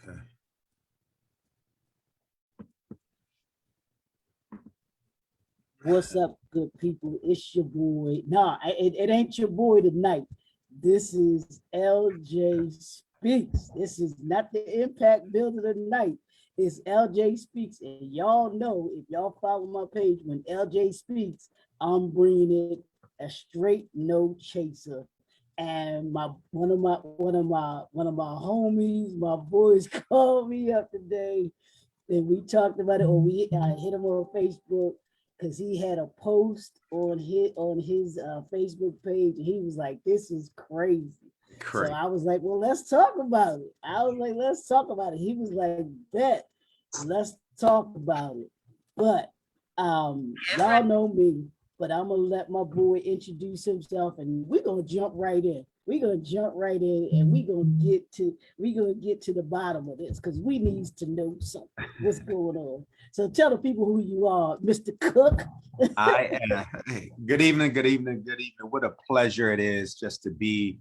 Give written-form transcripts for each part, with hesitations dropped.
Okay. What's up, good people? It's your boy. Nah, it ain't your boy tonight. This is LJ Speaks. This is not the Impact Builder tonight. It's LJ Speaks. And y'all know, if y'all follow my page, when LJ Speaks, I'm bringing it a straight no chaser. And my one of my homies, my boys called me up today and we talked about it, or we hit him on Facebook because he had a post on his Facebook page, and he was like, "This is crazy." So Great. I was like, "Well, let's talk about it." I was like, "Let's talk about it." He was like, "Bet, let's talk about it." But y'all know me, but I'm gonna let my boy introduce himself, and we're gonna jump right in. We're gonna jump right in, and we're gonna get to the bottom of this because we need to know something. What's going on? So tell the people who you are, Mr. Cook. I Good evening, good evening, good evening. What a pleasure it is just to be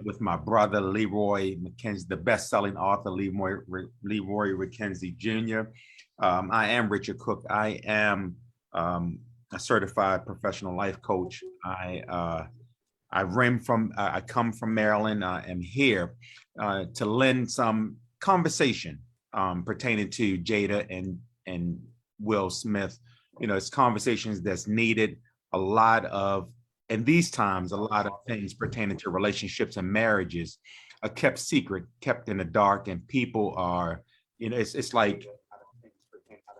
with my brother Leroy Mckenzie, the best-selling author Leroy Mckenzie Jr. I am Richard Cook. I am a certified professional life coach. I come from Maryland. I am here to lend some conversation pertaining to Jada and Will Smith. You know, it's conversations that's needed. A lot of, in these times, a lot of things pertaining to relationships and marriages are kept secret, kept in the dark, and people are, it's like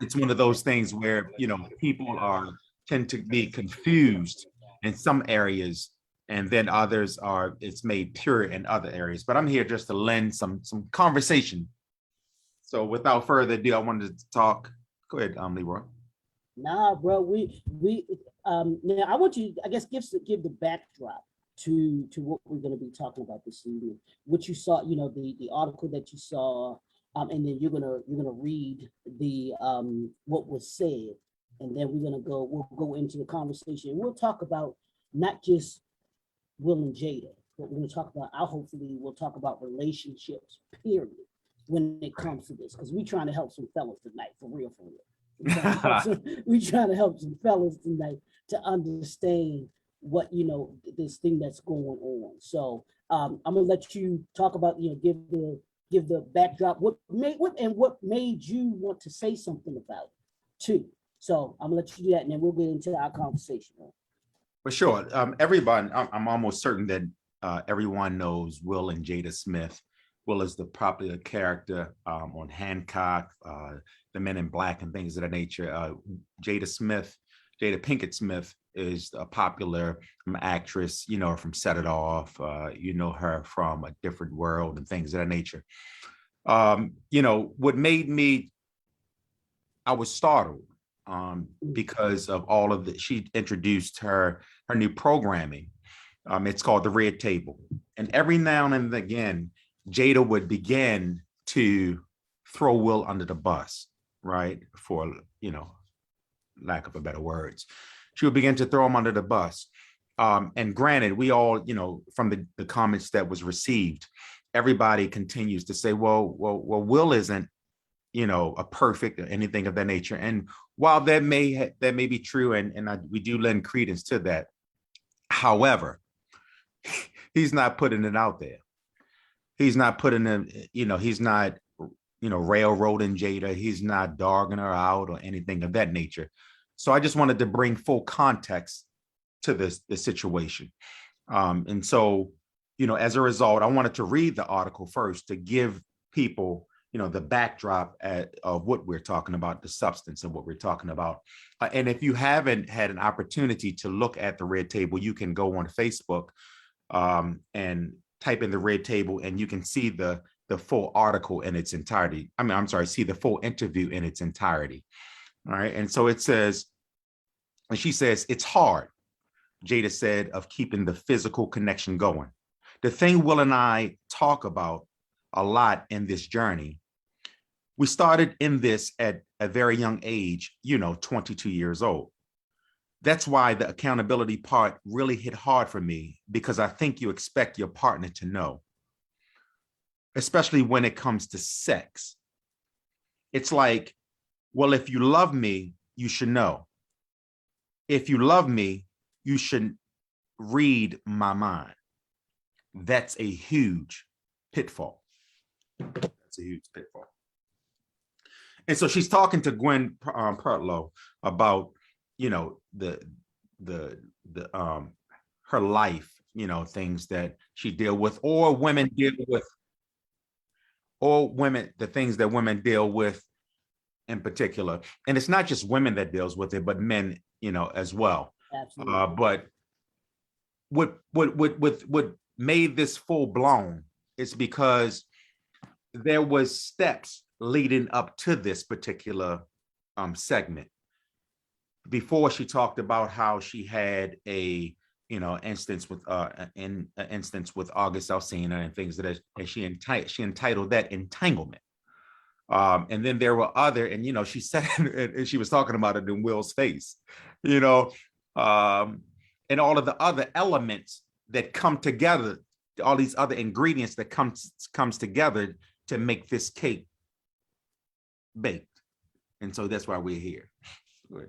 it's one of those things where people are tend to be confused in some areas, and then others are it's made pure in other areas. But I'm here just to lend some conversation. So without further ado, I wanted to talk. Go ahead, Leroy. Nah, bro, we now I want you, I guess, give the backdrop to what we're going to be talking about this evening. What you saw, the article that you saw, and then you're gonna read the what was said, and then we'll go into the conversation. We'll talk about not just Will and Jada, but we're gonna talk about, hopefully we'll talk about relationships, period, when it comes to this, because we trying to help some fellas tonight, for real, for real. We trying to help some fellas tonight to understand what this thing that's going on. So I'm gonna let you talk about, give the backdrop. What made you want to say something about it too. So I'm gonna let you do that, and then we'll get into our conversation. For sure. Everybody, I'm almost certain that everyone knows Will and Jada Smith. Will is the popular character on Hancock, the Men in Black, and things of that nature. Jada Pinkett Smith, is a popular actress. You know her from Set It Off. You know her from A Different World and things of that nature. What made me, I was startled because of all of the, she introduced her new programming. It's called The Red Table. And every now and again, Jada would begin to throw Will under the bus, right? For, lack of a better words. She would begin to throw him under the bus. And granted, we all, from the comments that was received, everybody continues to say, well, Will isn't, a perfect or anything of that nature. And while that may be true, and we do lend credence to that, however, he's not putting it out there. He's not putting them, he's not, railroading Jada. He's not dogging her out or anything of that nature. So I just wanted to bring full context to the situation. And so, as a result, I wanted to read the article first to give people, the backdrop of what we're talking about, the substance of what we're talking about. And if you haven't had an opportunity to look at The Red Table, you can go on Facebook and type in The Red Table, and you can see the full article in its entirety. See the full interview in its entirety. All right. And so it says, and she says, it's hard, Jada said, of keeping the physical connection going. The thing Will and I talk about a lot in this journey, we started in this at a very young age, 22 years old. That's why the accountability part really hit hard for me, because I think you expect your partner to know. especially when it comes to sex. It's like, well, if you love me, you should know. If you love me, you should read my mind. That's a huge pitfall. That's a huge pitfall. And so she's talking to Gwen Pertlow about, you know, the her life, you know, things that she deal with, or women deal with, or women, the things that women deal with in particular. And it's not just women that deals with it, but men, you know, as well. Absolutely. But what made this full blown is because there was steps leading up to this particular segment. Before, she talked about how she had a, you know, instance with in an instance with August Alsina and things that, and she entitled that entanglement. And then there were other, and you know, she said, and she was talking about it in Will's face, you know, and all of the other elements that come together, all these other ingredients that comes together to make this cake baked. And so that's why we're here. Good.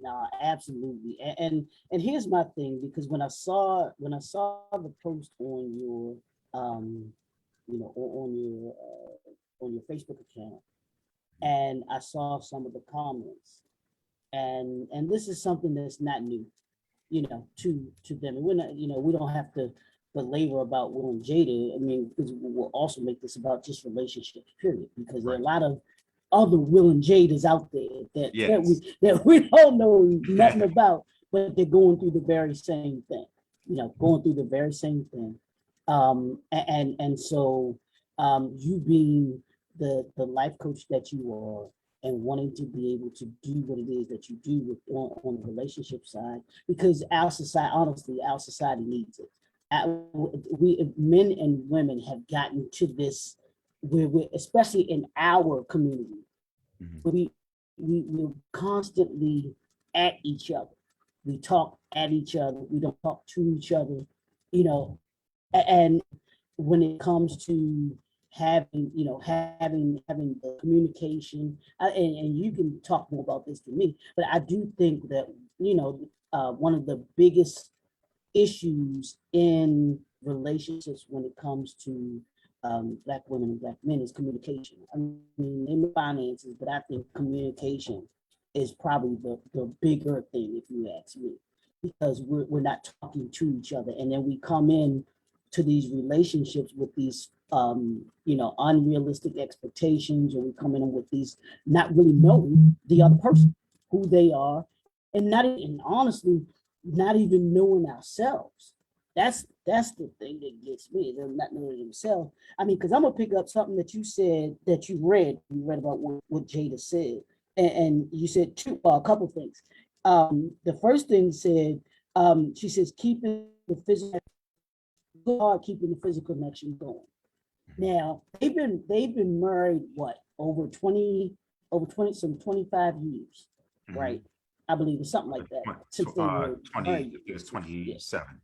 No, absolutely. And here's my thing, because when I saw the post on your you know, on your Facebook account, and I saw some of the comments, and this is something that's not new, you know, to them. And we're not, you know, we don't have to belabor about Will and Jada. I mean, because we'll also make this about just relationships, period, because there are a lot of other Will and Jadas out there that we don't know nothing about, but they're going through the very same thing, you know, going through the very same thing. And so you being the life coach that you are, and wanting to be able to do what it is that you do with on the relationship side, because our society, honestly, our society needs it. We men and women have gotten to this where we, especially in our community, we're constantly at each other. We talk at each other. We don't talk to each other, you know. And when it comes to having, you know, having the communication, and you can talk more about this than me, but I do think that, you know, one of the biggest issues in relationships when it comes to Black women and Black men is communication. I mean, in finances, but I think communication is probably the bigger thing, if you ask me, because we're not talking to each other. And then we come in to these relationships with these you know, unrealistic expectations, or we come in with these not really knowing the other person, who they are, and honestly, not even knowing ourselves. That's the thing that gets me. They're not knowing themselves. I mean, because I'm gonna pick up something that you said, that you read about what Jada said, and you said a couple things. The first thing said, she says keeping the physical connection going. Now they've been married what, over 25 years, right? I believe it's something like that. Since they were 20, it was 27.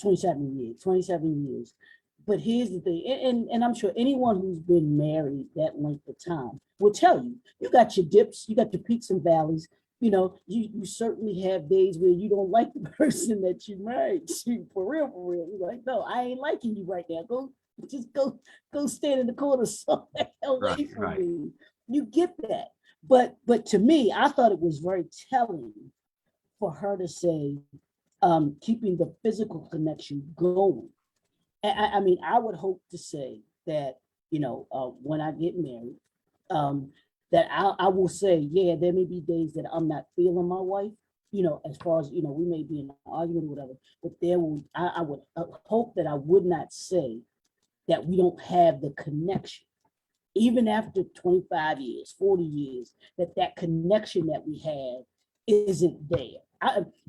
27 years. But here's the thing, and I'm sure anyone who's been married that length of time will tell you, you got your dips, you got your peaks and valleys. You know, you certainly have days where you don't like the person that you married to, for real, for real. You're like, no, I ain't liking you right now. Go stand in the corner somewhere away from me. You get that. But to me, I thought it was very telling for her to say, keeping the physical connection going. And I mean, I would hope to say that, you know, when I get married, that I will say, yeah, there may be days that I'm not feeling my wife, you know, as far as, you know, we may be in an argument or whatever, but I would hope that I would not say that we don't have the connection, even after 25 years, 40 years, that connection that we have isn't there.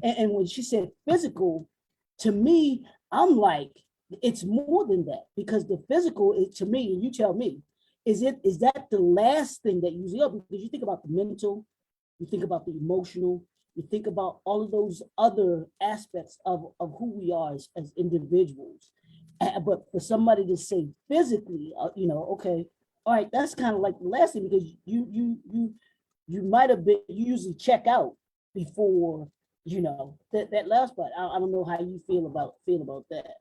And when she said physical, to me, I'm like, it's more than that, because the physical is, to me, and you tell me, is that the last thing that you see? Because you think about the mental, you think about the emotional, you think about all of those other aspects of who we are as individuals. But for somebody to say physically, okay, all right, that's kind of like the last thing, because you might have been, you usually check out before, that last part. I don't know how you feel about that.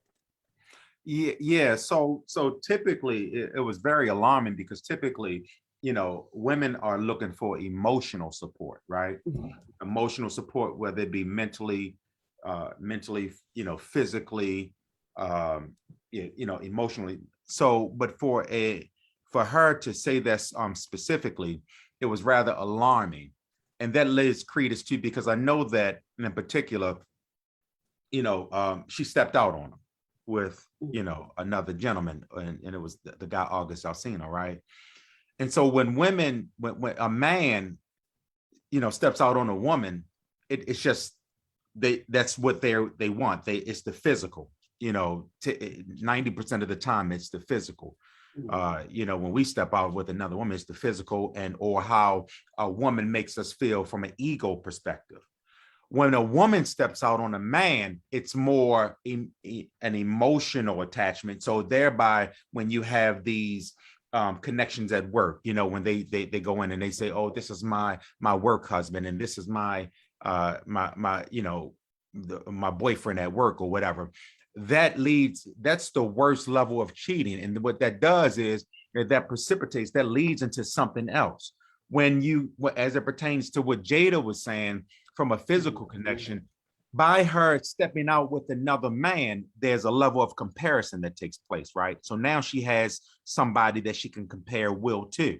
Yeah. So typically it was very alarming because typically, women are looking for emotional support, right? Mhm. Emotional support, whether it be mentally, physically, emotionally. So, but for her to say this specifically, it was rather alarming, and that lays credence too, because I know that in particular, she stepped out on him with another gentleman, and it was the guy August Alsina, right? And so when a man steps out on a woman, it's just that's what they want. It's the physical, 90% of the time it's the physical. When we step out with another woman, it's the physical, and or how a woman makes us feel from an ego perspective. When a woman steps out on a man, it's more an emotional attachment. So thereby, when you have these connections at work, when they go in and they say, "Oh, this is my work husband, and this is my my boyfriend at work," or whatever. That's the worst level of cheating, and what that does is that leads into something else. As it pertains to what Jada was saying, from a physical connection, by her stepping out with another man, there's a level of comparison that takes place, right? So now she has somebody that she can compare Will to.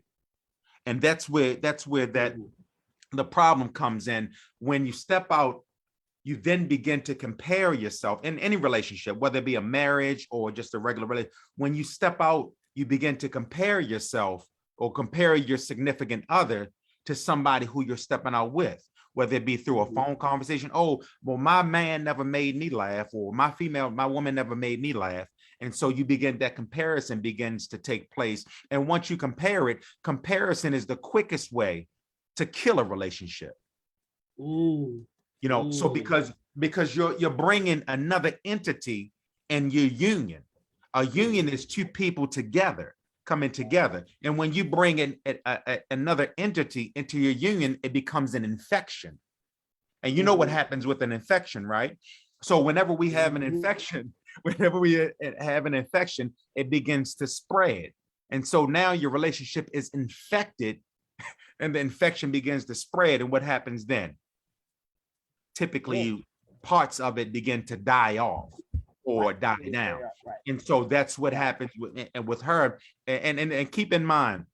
And that's where the problem comes in. When you step out, you then begin to compare yourself in any relationship, whether it be a marriage or just a regular relationship. When you step out, you begin to compare yourself or compare your significant other to somebody who you're stepping out with, whether it be through a phone conversation. "Oh, well, my man never made me laugh," or my woman never made me laugh. And so that comparison begins to take place. And once you compare it, comparison is the quickest way to kill a relationship. So because you're bringing another entity in your union. A union is two people together coming together, and when you bring in another entity into your union, it becomes an infection. And you know what happens with an infection, right? So whenever we have an infection, it begins to spread. And so now your relationship is infected, and the infection begins to spread. And what happens then? Typically, parts of it begin to die off or die down. And so that's what happens with her. And keep in mind,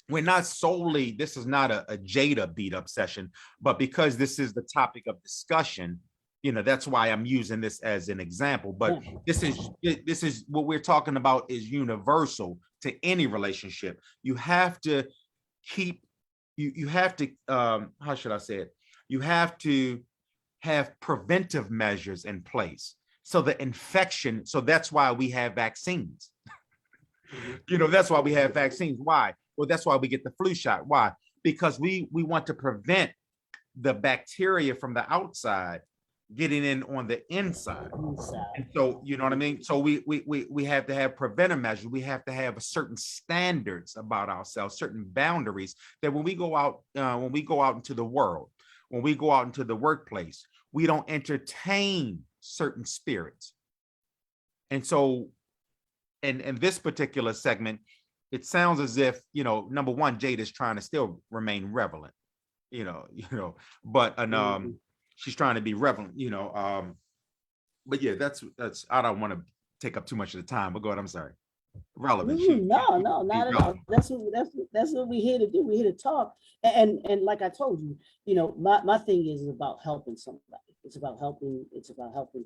this is not a Jada beat up session, but because this is the topic of discussion, that's why I'm using this as an example. But this is what we're talking about is universal to any relationship. You have to how should I say it? You have to have preventive measures in place. So that's why we have vaccines. That's why we have vaccines. Why? Well, that's why we get the flu shot. Why? Because we want to prevent the bacteria from the outside getting in on the inside. And so, you know what I mean? So we have to have preventive measures. We have to have certain standards about ourselves, certain boundaries, that when we go out into the world, when we go out into the workplace, we don't entertain certain spirits. And so in this particular segment, it sounds as if, number one, Jade is trying to still remain relevant, but she's trying to be relevant, but yeah, that's I don't want to take up too much of the time, but go ahead, I'm sorry. Relevant. No, not at all. That's what we're here to do. We're here to talk. And like I told you, my thing is about helping somebody. It's about helping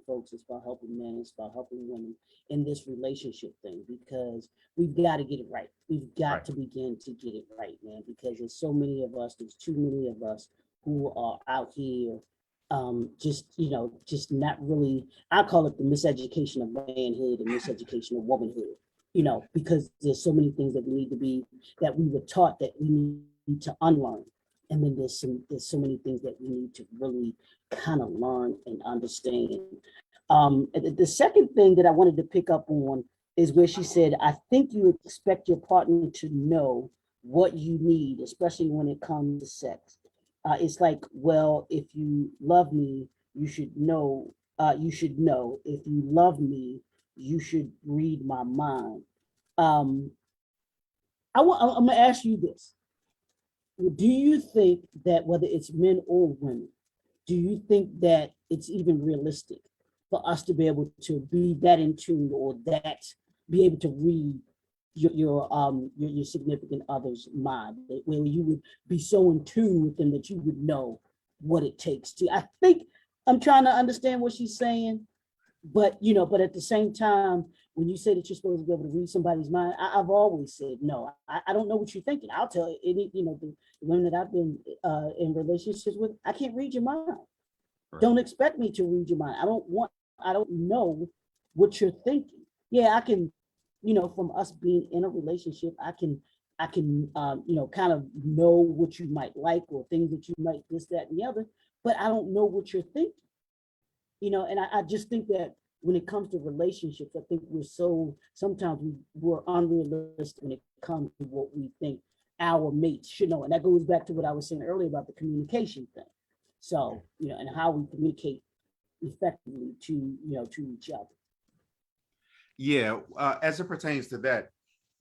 folks, it's about helping men, it's about helping women in this relationship thing, because we've got to get it right. We've got to begin to get it right, man, because there's too many of us who are out here just not really, I call it the miseducation of manhood and miseducation of womanhood, because there's so many things that we were taught that we need to unlearn. And then there's so many things that we need to really kind of learn and understand. The second thing that I wanted to pick up on is where she said, I think you expect your partner to know what you need, especially when it comes to sex. It's like, well, if you love me, you should know. You should know. If you love me, you should read my mind. Um, I'm gonna ask you this. Do you think that whether it's men or women, do you think that it's even realistic for us to be able to be that in tune or that be able to read your significant other's mind, where you would be so in tune with them that you would know what it takes to? I think I'm trying to understand what she's saying, but but at the same time, when you say that you're supposed to be able to read somebody's mind, I've always said no. I don't know what you're thinking. I'll tell any the women that I've been in relationships with, I can't read your mind. Right. Don't expect me to read your mind. I don't know what you're thinking. Yeah, I can, from us being in a relationship, I can kind of know what you might like or things that you might this, that, and the other, but I don't know what you're thinking. And I just think that when it comes to relationships, I think sometimes we're unrealistic when it comes to what we think our mates should know. And that goes back to what I was saying earlier about the communication thing. So, and how we communicate effectively to each other. Yeah, as it pertains to that,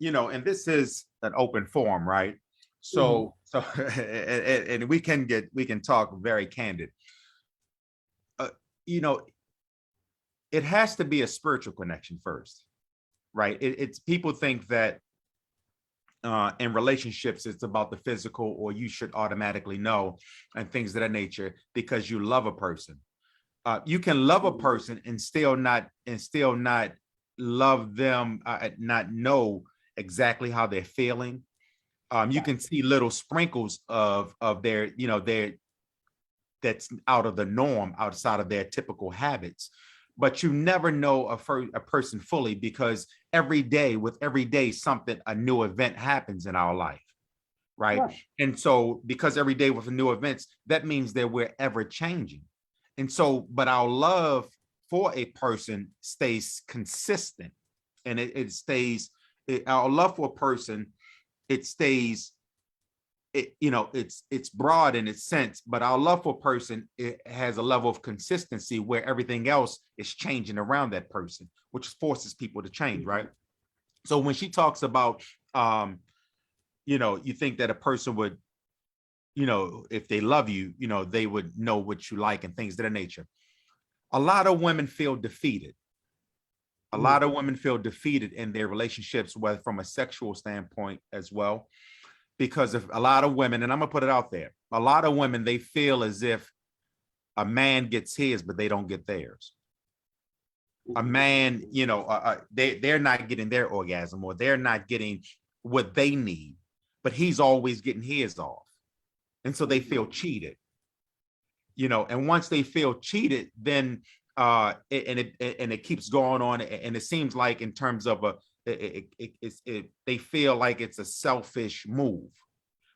and this is an open forum, right? So, and we can talk very candid. You know, it has to be a spiritual connection first, right? It's people think that in relationships it's about the physical, or you should automatically know, and things of that nature, because you love a person. You can love a person and still not love them, not know exactly how they're feeling. You can see little sprinkles of their that's out of the norm, outside of their typical habits. But you never know a person fully, because every day, a new event happens in our life, right? And so, because every day with new events, that means that we're ever changing. And so, but our love for a person stays consistent, and our love for a person, it stays, it's broad in its sense, but our love for a person, it has a level of consistency where everything else is changing around that person, which forces people to change, right? So when she talks about, you think that a person would, if they love you, they would know what you like and things of that nature. A lot of women feel defeated. A lot of women feel defeated in their relationships, whether from a sexual standpoint as well, because of a lot of women, and I'm gonna put it out there, a lot of women, they feel as if a man gets his, but they don't get theirs. A man, they're not getting their orgasm, or they're not getting what they need, but he's always getting his off. And so they feel cheated, and once they feel cheated, then it keeps going on, and it seems like, in terms of they feel like it's a selfish move,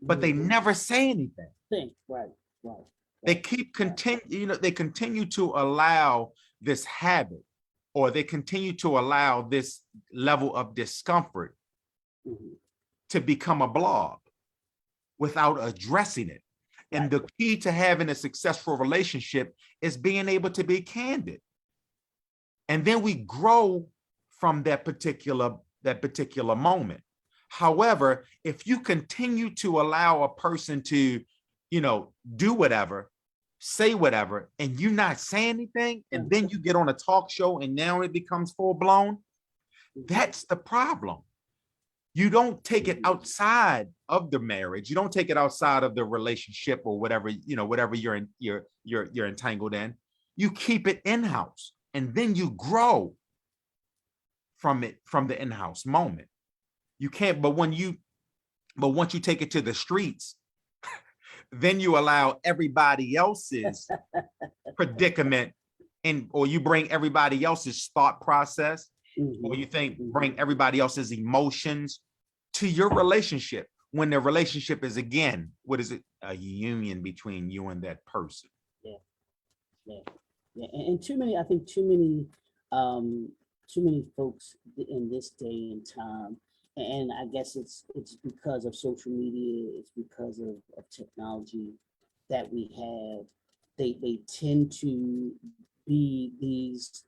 but they never say anything. Right. They continue to allow this habit, or they continue to allow this level of discomfort to become a blob without addressing it. And the key to having a successful relationship is being able to be candid. And then we grow from that particular moment. However, if you continue to allow a person to, do whatever, say whatever, and you not say anything, and then you get on a talk show and now it becomes full blown, that's the problem. You don't take it outside of the marriage. You don't take it outside of the relationship, or whatever, whatever you're entangled in. You keep it in-house, and then you grow from the in-house moment. You can't, but once you take it to the streets, then you allow everybody else's predicament or you bring everybody else's thought process, or you bring everybody else's emotions to your relationship, when the relationship is, again, what is it? A union between you and that person. Yeah. Yeah, and too many, I think too many folks in this day and time, and I guess it's because of social media, it's because of technology that we have. They tend to be these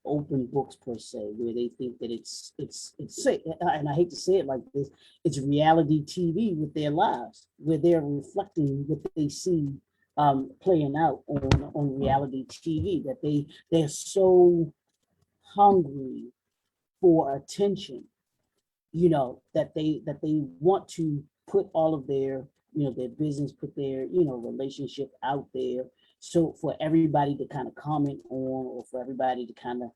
open books per se, where they think that it's say, and I hate to say it like this, it's reality TV with their lives, where they're reflecting what they see playing out on reality TV, that they're so hungry for attention, that they want to put all of their, their business, put their, relationship out there. So for everybody to kind of comment on, or for everybody to kind of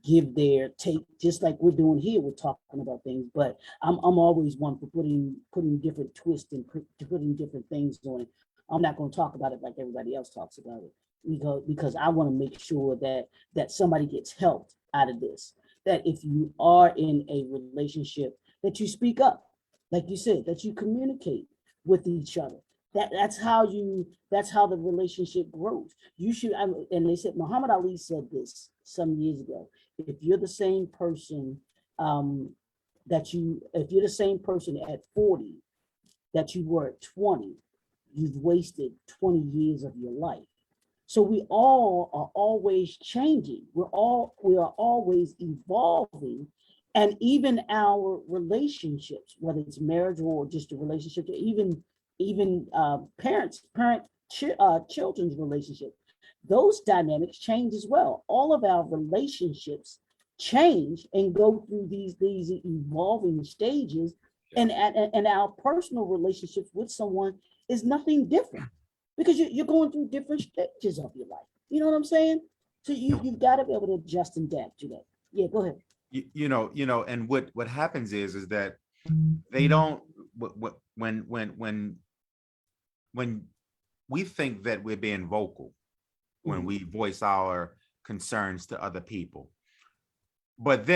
give their take, just like we're doing here, we're talking about things, but I'm always one for putting different twists and putting different things on it. I'm not going to talk about it like everybody else talks about it, because I want to make sure that somebody gets helped out of this. That if you are in a relationship, that you speak up, like you said, that you communicate with each other. That's how the relationship grows. You should, and they said, Muhammad Ali said this some years ago. If you're the same person, if you're the same person at 40 that you were at 20, you've wasted 20 years of your life. So we all are always changing. We are always evolving. And even our relationships, whether it's marriage or just a relationship, even children's relationship, those dynamics change as well. All of our relationships change and go through these evolving stages, and our personal relationships with someone is nothing different, because you're going through different stages of your life. You know what I'm saying? So you've got to be able to adjust and adapt to that. Yeah, go ahead. And what happens is that they don't, when we think that we're being vocal when we voice our concerns to other people, but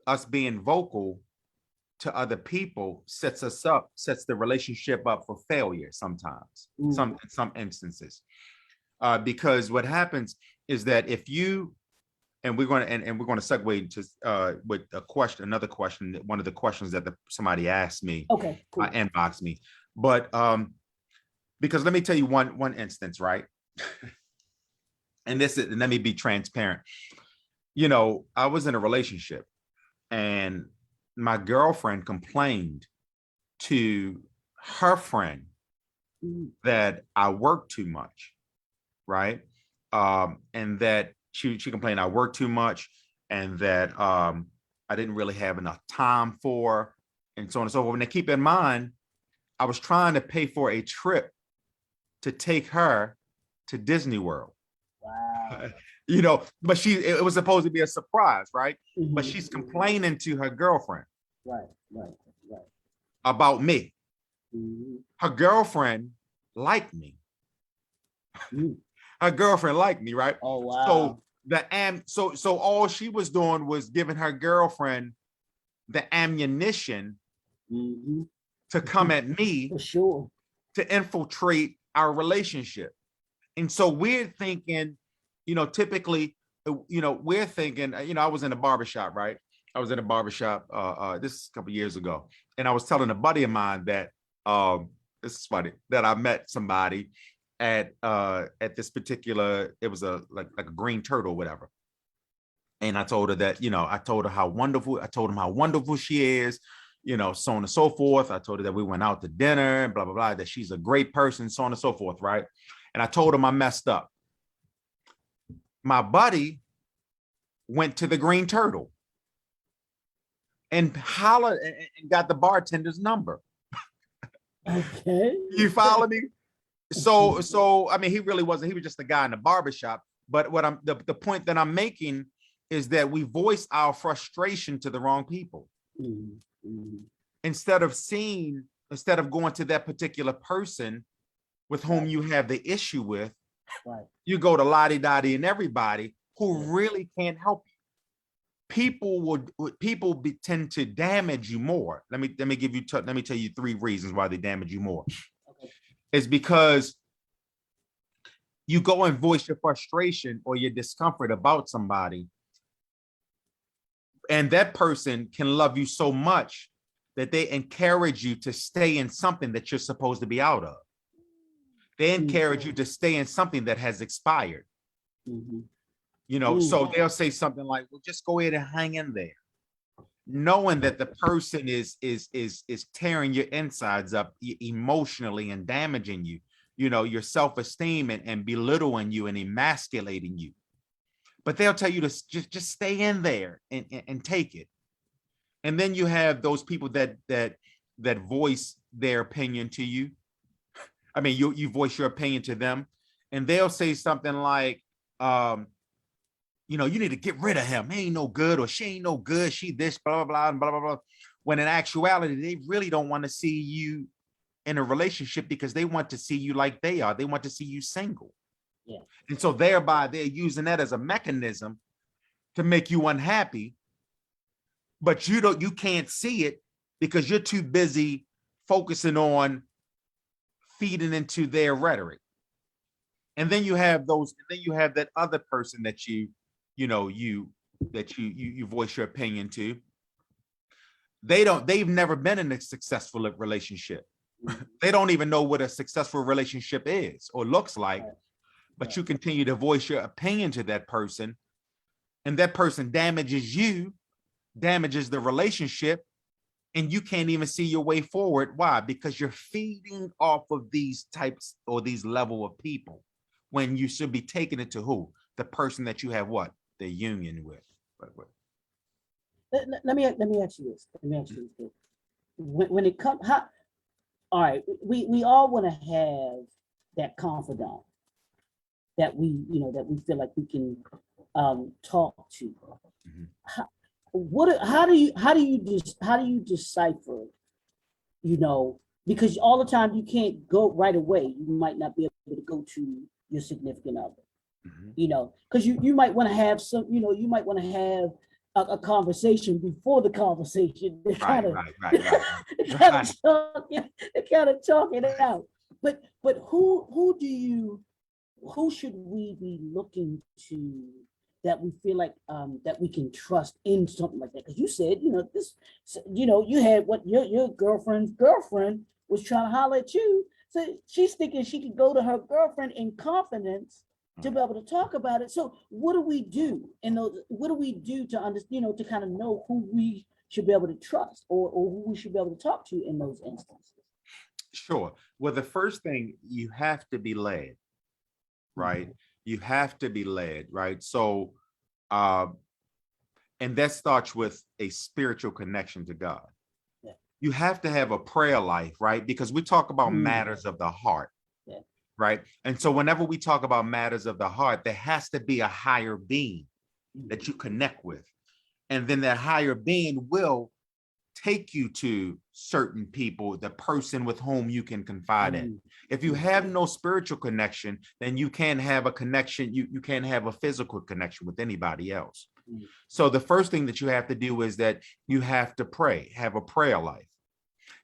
us being vocal to other people sets the relationship up for failure sometimes, in some instances, because what happens is that if you, and we're going to segue into with another question, one of the questions that somebody asked me, okay, cool. Inboxed me, but because let me tell you one instance, right? And let me be transparent. I was in a relationship, and my girlfriend complained to her friend that I work too much, right? And that she complained I work too much, and that I didn't really have enough time for, and so on and so forth. Now, keep in mind, I was trying to pay for a trip to take her to Disney World. Wow. But it was supposed to be a surprise, right? But she's complaining to her girlfriend, right, about me. Her girlfriend liked me. Her girlfriend liked me, right? Oh wow. So all she was doing was giving her girlfriend the ammunition to come at me, for sure, to infiltrate our relationship. And so we're thinking, typically, we're thinking, I was in a barbershop, right? I was in a barbershop this is a couple years ago, and I was telling a buddy of mine that this is funny, that I met somebody at this particular, it was like a green turtle, whatever. And I told her that, I told him how wonderful she is, so on and so forth. I told her that we went out to dinner and blah, blah, blah, that she's a great person, so on and so forth, right? And I told him I messed up. My buddy went to the Green Turtle and hollered and got the bartender's number. Okay. You follow me? So I mean, he really wasn't, he was just a guy in the barbershop. But the point that I'm making is that we voice our frustration to the wrong people. Instead of going to that particular person with whom you have the issue with, you go to Lottie Dottie and everybody who really can't help you. People tend to damage you more. Let me tell you 3 reasons why they damage you more. It's because you go and voice your frustration or your discomfort about somebody, and that person can love you so much that they encourage you to stay in something that you're supposed to be out of. They encourage you to stay in something that has expired. You know, so they'll say something like, well, just go ahead and hang in there, knowing that the person is tearing your insides up emotionally and damaging you, you know, your self-esteem, and belittling you and emasculating you. But they'll tell you to just stay in there and take it. And then you have those people that voice their opinion to you. I mean, you voice your opinion to them, and they'll say something like, you know, you need to get rid of him. He ain't no good, or she ain't no good. She this, blah, blah, blah, and blah, blah, blah. When in actuality, they really don't want to see you in a relationship because they want to see you like they are. They want to see you single. Yeah. And so thereby they're using that as a mechanism to make you unhappy, but you can't see it because you're too busy focusing on feeding into their rhetoric. And then you have that other person that you voice your opinion to. They've never been in a successful relationship. They don't even know what a successful relationship is or looks like, but you continue to voice your opinion to that person, and that person damages you, damages the relationship, and you can't even see your way forward. Why? Because you're feeding off of these types or these level of people when you should be taking it to who? The person that you have what? The union with. Let me ask you this. When it comes, all right, we all want to have that confidant that we feel like we can talk to. How do you decipher, you know, because all the time you can't go right away. You might not be able to go to your significant other, you know, because you might want to have some, you know, you might want to have a conversation before the conversation. Kind of talk it out. But who should we be looking to that we feel like that we can trust in something like that? Because you said, you know, this, you know, you had what your girlfriend's girlfriend was trying to holler at you. So she's thinking she could go to her girlfriend in confidence to be able to talk about it. So what do we do? And what do we do to understand, you know, to kind of know who we should be able to trust or who we should be able to talk to in those instances? Sure. Well, the first thing, you have to be led, right? You have to be led, right? So, and that starts with a spiritual connection to God. Yeah. You have to have a prayer life, right? Because we talk about matters of the heart, right? And so whenever we talk about matters of the heart, there has to be a higher being that you connect with. And then that higher being will take you to certain people, the person with whom you can confide in. If you have no spiritual connection, then you can't have a connection. You can't have a physical connection with anybody else. So the first thing that you have to do is that you have to pray, have a prayer life.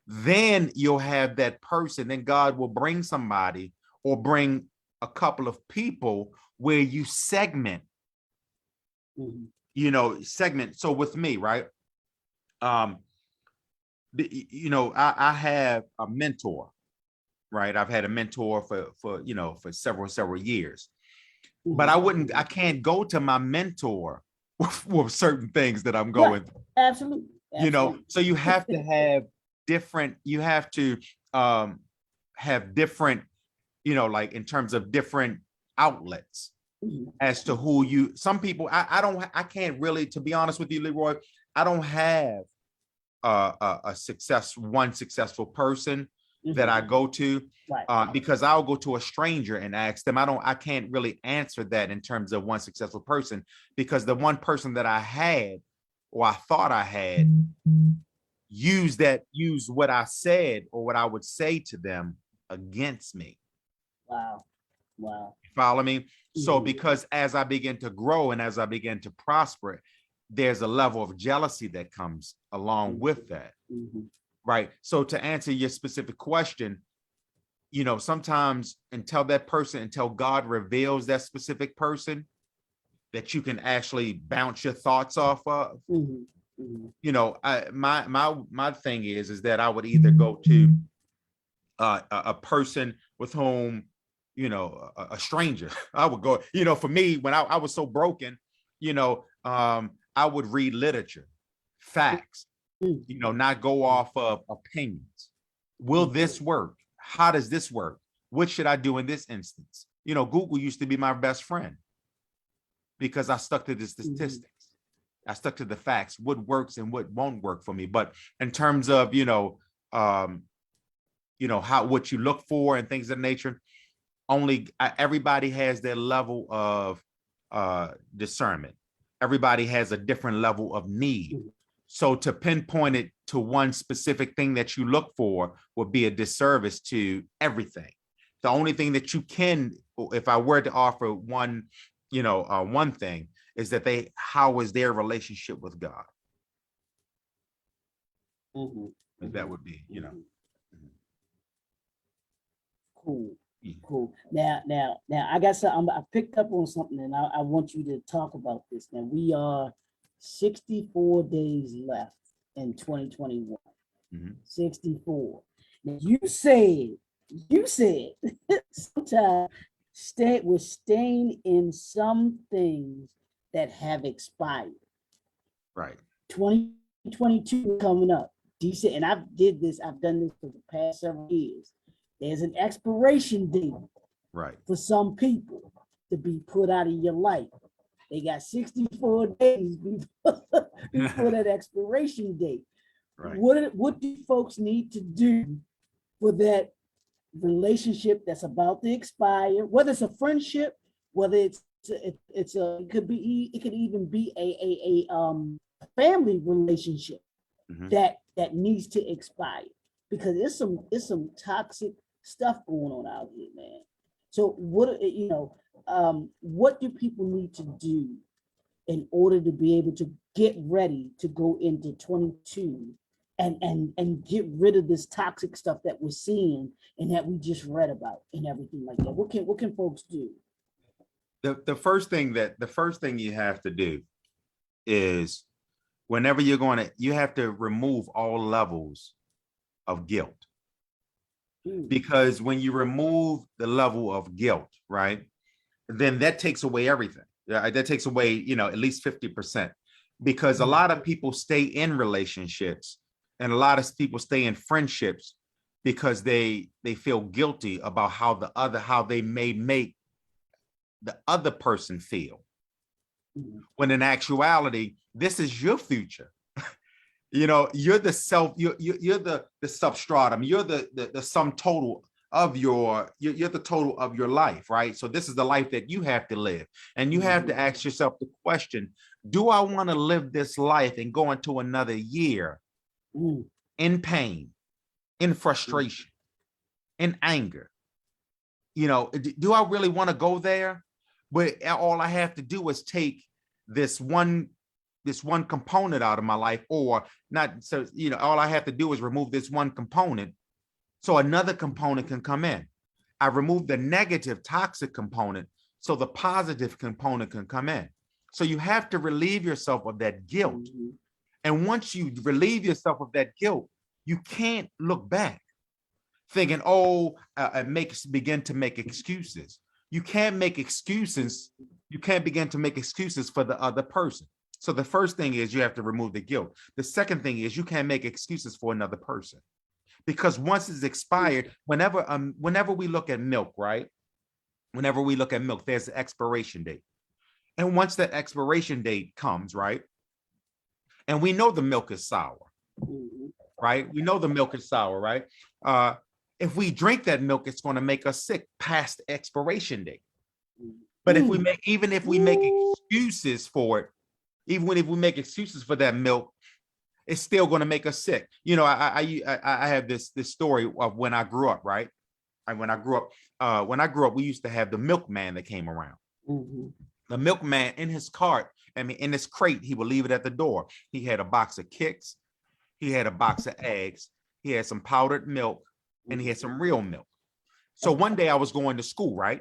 Then you'll have that person, then God will bring somebody or bring a couple of people where you segment, you know, segment. So with me, right? You know, I have a mentor, right? I've had a mentor for you know, for several years, but I can't go to my mentor with certain things that I'm going through. Absolutely. You know, so you have to have different, you have to have different, you know, like in terms of different outlets as to who you, some people, I can't really, to be honest with you, Leroy, I don't have one successful person that I go to, because I'll go to a stranger and ask them. I can't really answer that in terms of one successful person, because the one person that I had, or I thought I had, used what I said or what I would say to them against me. Wow. You follow me? So because as I begin to grow and as I begin to prosper, there's a level of jealousy that comes along with that. Right. So to answer your specific question, sometimes until God reveals that specific person that you can actually bounce your thoughts off of. Mhm, mhm, My thing is that I would either go to a person with whom, a stranger. I would go, for me, when I was so broken, I would read literature, facts, mhm, not go off of opinions. Will this work? How does this work? What should I do in this instance? Google used to be my best friend because I stuck to the statistics. I stuck to the facts, what works and what won't work for me. But in terms of, how what you look for and things of that nature, everybody has their level of discernment. Everybody has a different level of need. So to pinpoint it to one specific thing that you look for would be a disservice to everything. The only thing that you can, if I were to offer one, one thing, is that how is their relationship with God? mhm, That would be, mhm. Cool. Yeah. Cool. Now, I got some. I picked up on something, and I want you to talk about this. Now, we are 64 days left in 2021. Mhm. 64. Now, you said, sometimes we're staying in some things that have expired. Right. 2022 coming up. Decent, and I've done this for the past several years. There's an expiration date Right. for some people to be put out of your life. They got 64 days before that expiration date. Right. What do folks need to do for that relationship that's about to expire? Whether it's a friendship, whether it could even be a family relationship Mhm. that needs to expire, because it's some toxic stuff going on out here, man. So what do people need to do in order to be able to get ready to go into 22 and get rid of this toxic stuff that we're seeing and that we just read about and everything like that? What can folks do? The first thing you have to do is, whenever you have to remove all levels of guilt. Because when you remove the level of guilt, right, then that takes away everything. Yeah, that takes away, at least 50%. Because a lot of people stay in relationships and a lot of people stay in friendships because they feel guilty about how they may make the other person feel. When in actuality, this is your future. You're the you're the substratum, you're the sum total of you're the total of your life, right? So this is the life that you have to live, and you have to ask yourself the question: do I want to live this life and go into another year in pain, in frustration, in anger? Do I really want to go there? But all I have to do is take this one component out of my life, or not. So, all I have to do is remove this one component so another component can come in. I remove the negative toxic component so the positive component can come in. So you have to relieve yourself of that guilt. And once you relieve yourself of that guilt, you can't look back thinking, begin to make excuses. You can't make excuses. You can't begin to make excuses for the other person. So the first thing is you have to remove the guilt. The second thing is you can't make excuses for another person, because once it's expired, whenever we look at milk, right? Whenever we look at milk, there's an expiration date. And once that expiration date comes, right? And we know the milk is sour, right? We know the milk is sour, right? If we drink that milk, it's going to make us sick past the expiration date. But if we make excuses for it, even if we make excuses for that milk, it's still going to make us sick. I have this story of when I grew up, right? And when I grew up, we used to have the milkman that came around. The milkman in his cart, in his crate, he would leave it at the door. He had a box of Kicks, he had a box of eggs, he had some powdered milk, and he had some real milk. So one day I was going to school, right?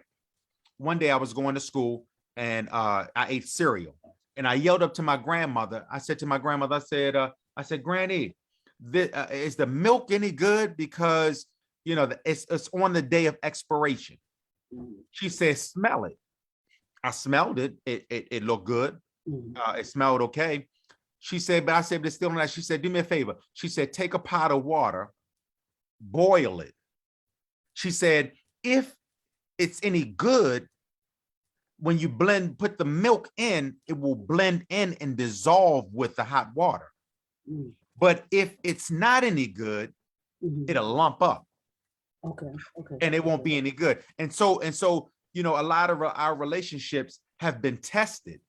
One day I was going to school and I ate cereal and I yelled up to my grandmother. I said to my grandmother, I said, Granny, is the milk any good? Because, you know, it's on the day of expiration. She said, smell it. I smelled it. It looked good. It smelled okay. She said, but I said, but it's still not. She said, do me a favor. She said, take a pot of water, boil it. She said, if it's any good, when you put the milk in, it will blend in and dissolve with the hot water. But if it's not any good, it'll lump up. Okay. And it won't be any good. And so, you know, a lot of our relationships have been tested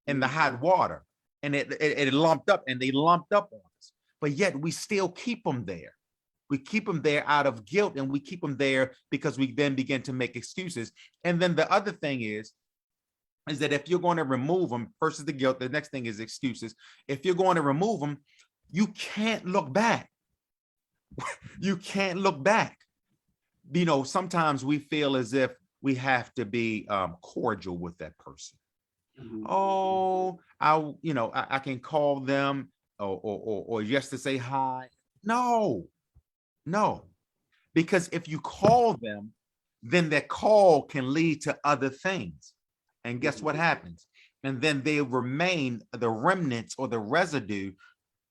in the hot water, and it lumped up, and they lumped up on us. But yet we still keep them there. We keep them there out of guilt, and we keep them there because we then begin to make excuses. And then the other thing is that if you're going to remove them, first is the guilt, the next thing is excuses. If you're going to remove them, you can't look back. You can't look back. You know, sometimes we feel as if we have to be cordial with that person. Oh, I can call them or just to say hi. No, because if you call them, then that call can lead to other things. And guess what happens? And then they remain the remnants or the residue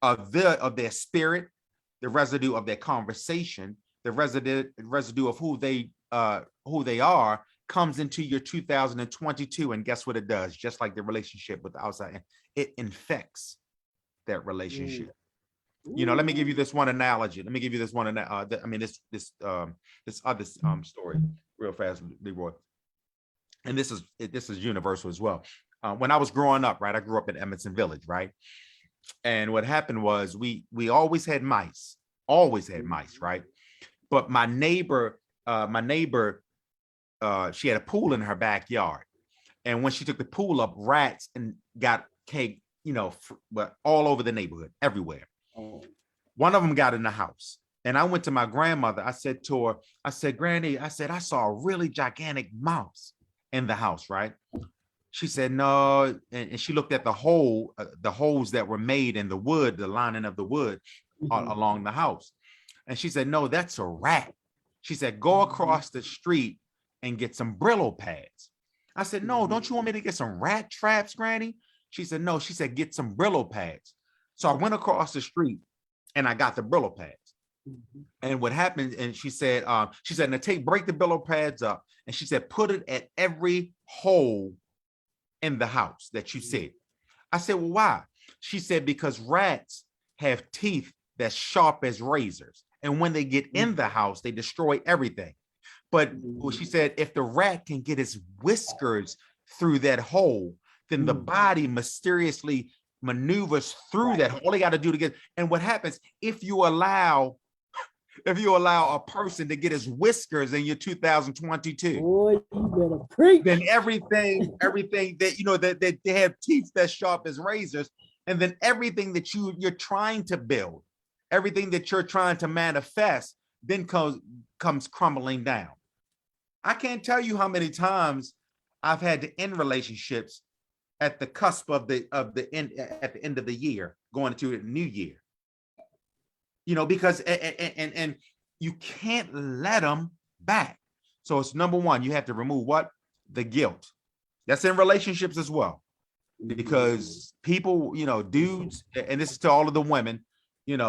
of their spirit, the residue of their conversation, the residue of who they are comes into your 2022. And guess what it does? Just like the relationship with the outside, it infects that relationship. You know, let me give you this one analogy. Let me give you this one. This other story real fast, Leroy. And this is universal as well. When I was growing up, right, I grew up in Emerson Village, right? And what happened was we always had mice, right? But my neighbor, she had a pool in her backyard. And when she took the pool up, rats came, all over the neighborhood, everywhere. One of them got in the house. And I went to my grandmother. I said to her, Granny, I saw a really gigantic mouse in the house, right? She said, no. And she looked at the holes that were made in the wood, the lining of the wood along the house. And she said, no, that's a rat. She said, go across the street and get some Brillo pads. I said, no, don't you want me to get some rat traps, Granny? She said, no. She said, get some Brillo pads. So I went across the street and I got the Brillo pads. And what happened, and she said, now break the Brillo pads up. And she said, put it at every hole in the house that you see. I said, well, why? She said, because rats have teeth that's sharp as razors. And when they get in the house, they destroy everything. But she said, if the rat can get its whiskers through that hole, then the body mysteriously maneuvers through that. All they got to do to get. And what happens if you allow a person to get his whiskers in your 2022? Boy, you better preach. Then everything that that they have teeth that's sharp as razors, and then everything that you're trying to build, everything that you're trying to manifest, then comes crumbling down. I can't tell you how many times I've had to end relationships at the cusp of the end, at the end of the year, going into the new year. Because and you can't let them back. So it's number one, you have to remove what? The guilt. That's in relationships as well. Because people, dudes, and this is to all of the women, dudes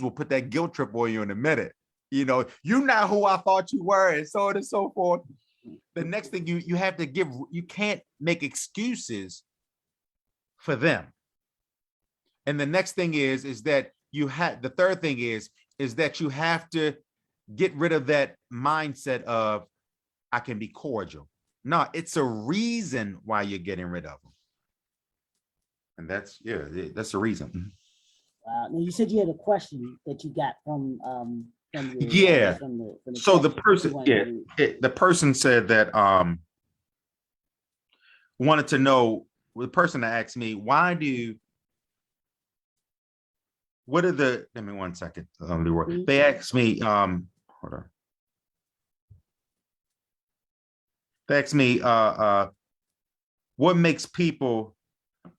will put that guilt trip on you in a minute. You're not who I thought you were, and so on and so forth. The next thing you have to you can't make excuses for them. And the next thing is that the third thing is that you have to get rid of that mindset of I can be cordial. No, it's a reason why you're getting rid of them. And that's a reason. Now you said you had a question that you got from the so the person, the person said that wanted to know, the person that asked me, let me 1 second, Leroy. They asked me, Hold on. Text me, what makes people,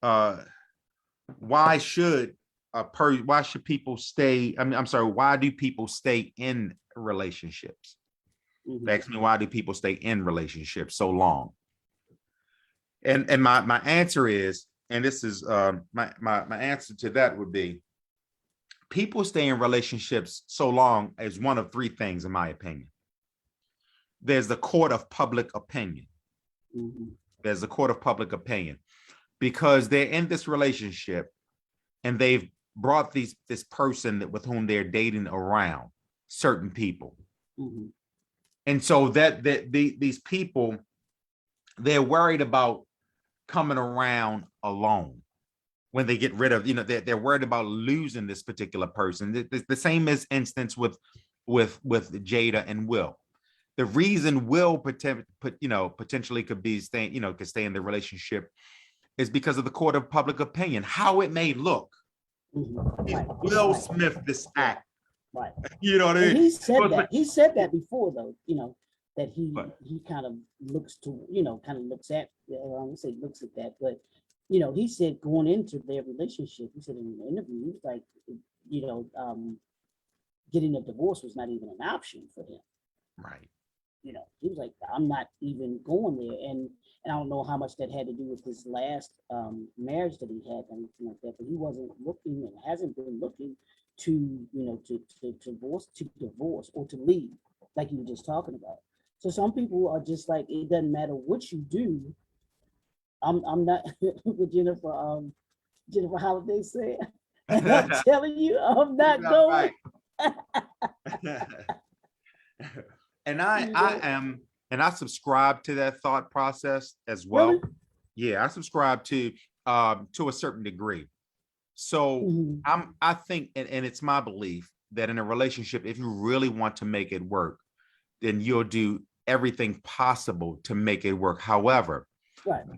why should why should people stay? I'm sorry, why do people stay in relationships? Text me, why do people stay in relationships so long? And my answer is, and this is my answer to that would be, people stay in relationships so long as one of three things, in my opinion. There's the court of public opinion. There's a court of public opinion because they're in this relationship and they've brought this person with whom they're dating around certain people. And so these people, they're worried about coming around alone when they get rid of, they're worried about losing this particular person. The same as instance with Jada and Will. The reason Will potentially could be staying, could stay in the relationship is because of the court of public opinion, how it may look. Will Smith this act. Right. You know what I mean? And he said that before though, that he kind of looks to, kind of looks at, I don't say looks at that, but he said going into their relationship, he said in an interview, he was like, getting a divorce was not even an option for him. Right. He was like, I'm not even going there. And I don't know how much that had to do with his last marriage that he had, anything like that, but he wasn't looking and hasn't been looking to divorce or to leave, like you were just talking about. So some people are just like, it doesn't matter what you do. I'm not with Jennifer Holiday said, and I'm telling you, I'm not going. Right. And I am, and I subscribe to that thought process as well. Really? Yeah, I subscribe to a certain degree. So I think, and it's my belief that in a relationship, if you really want to make it work, then you'll do everything possible to make it work. However,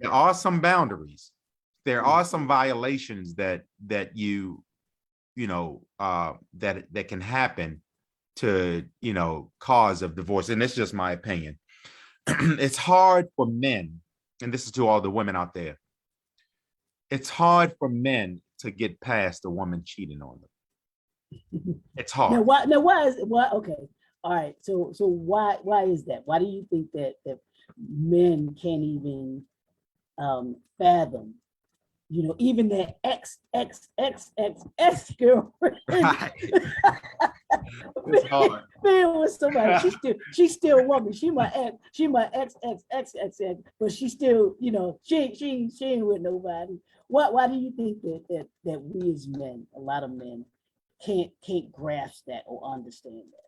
there are some boundaries. There are some violations that can happen to cause of divorce, and it's just my opinion. It's hard for men, and this is to all the women out there, it's hard for men to get past a woman cheating on them. It's hard. Why okay, all right, so why is that? Why do you think that men can't even fathom, even their ex girlfriend? Right. It's hard. Man, with somebody, she's still a woman. She my ex, but she still, she ain't with nobody. Why do you think that we as men, a lot of men, can't grasp that or understand that?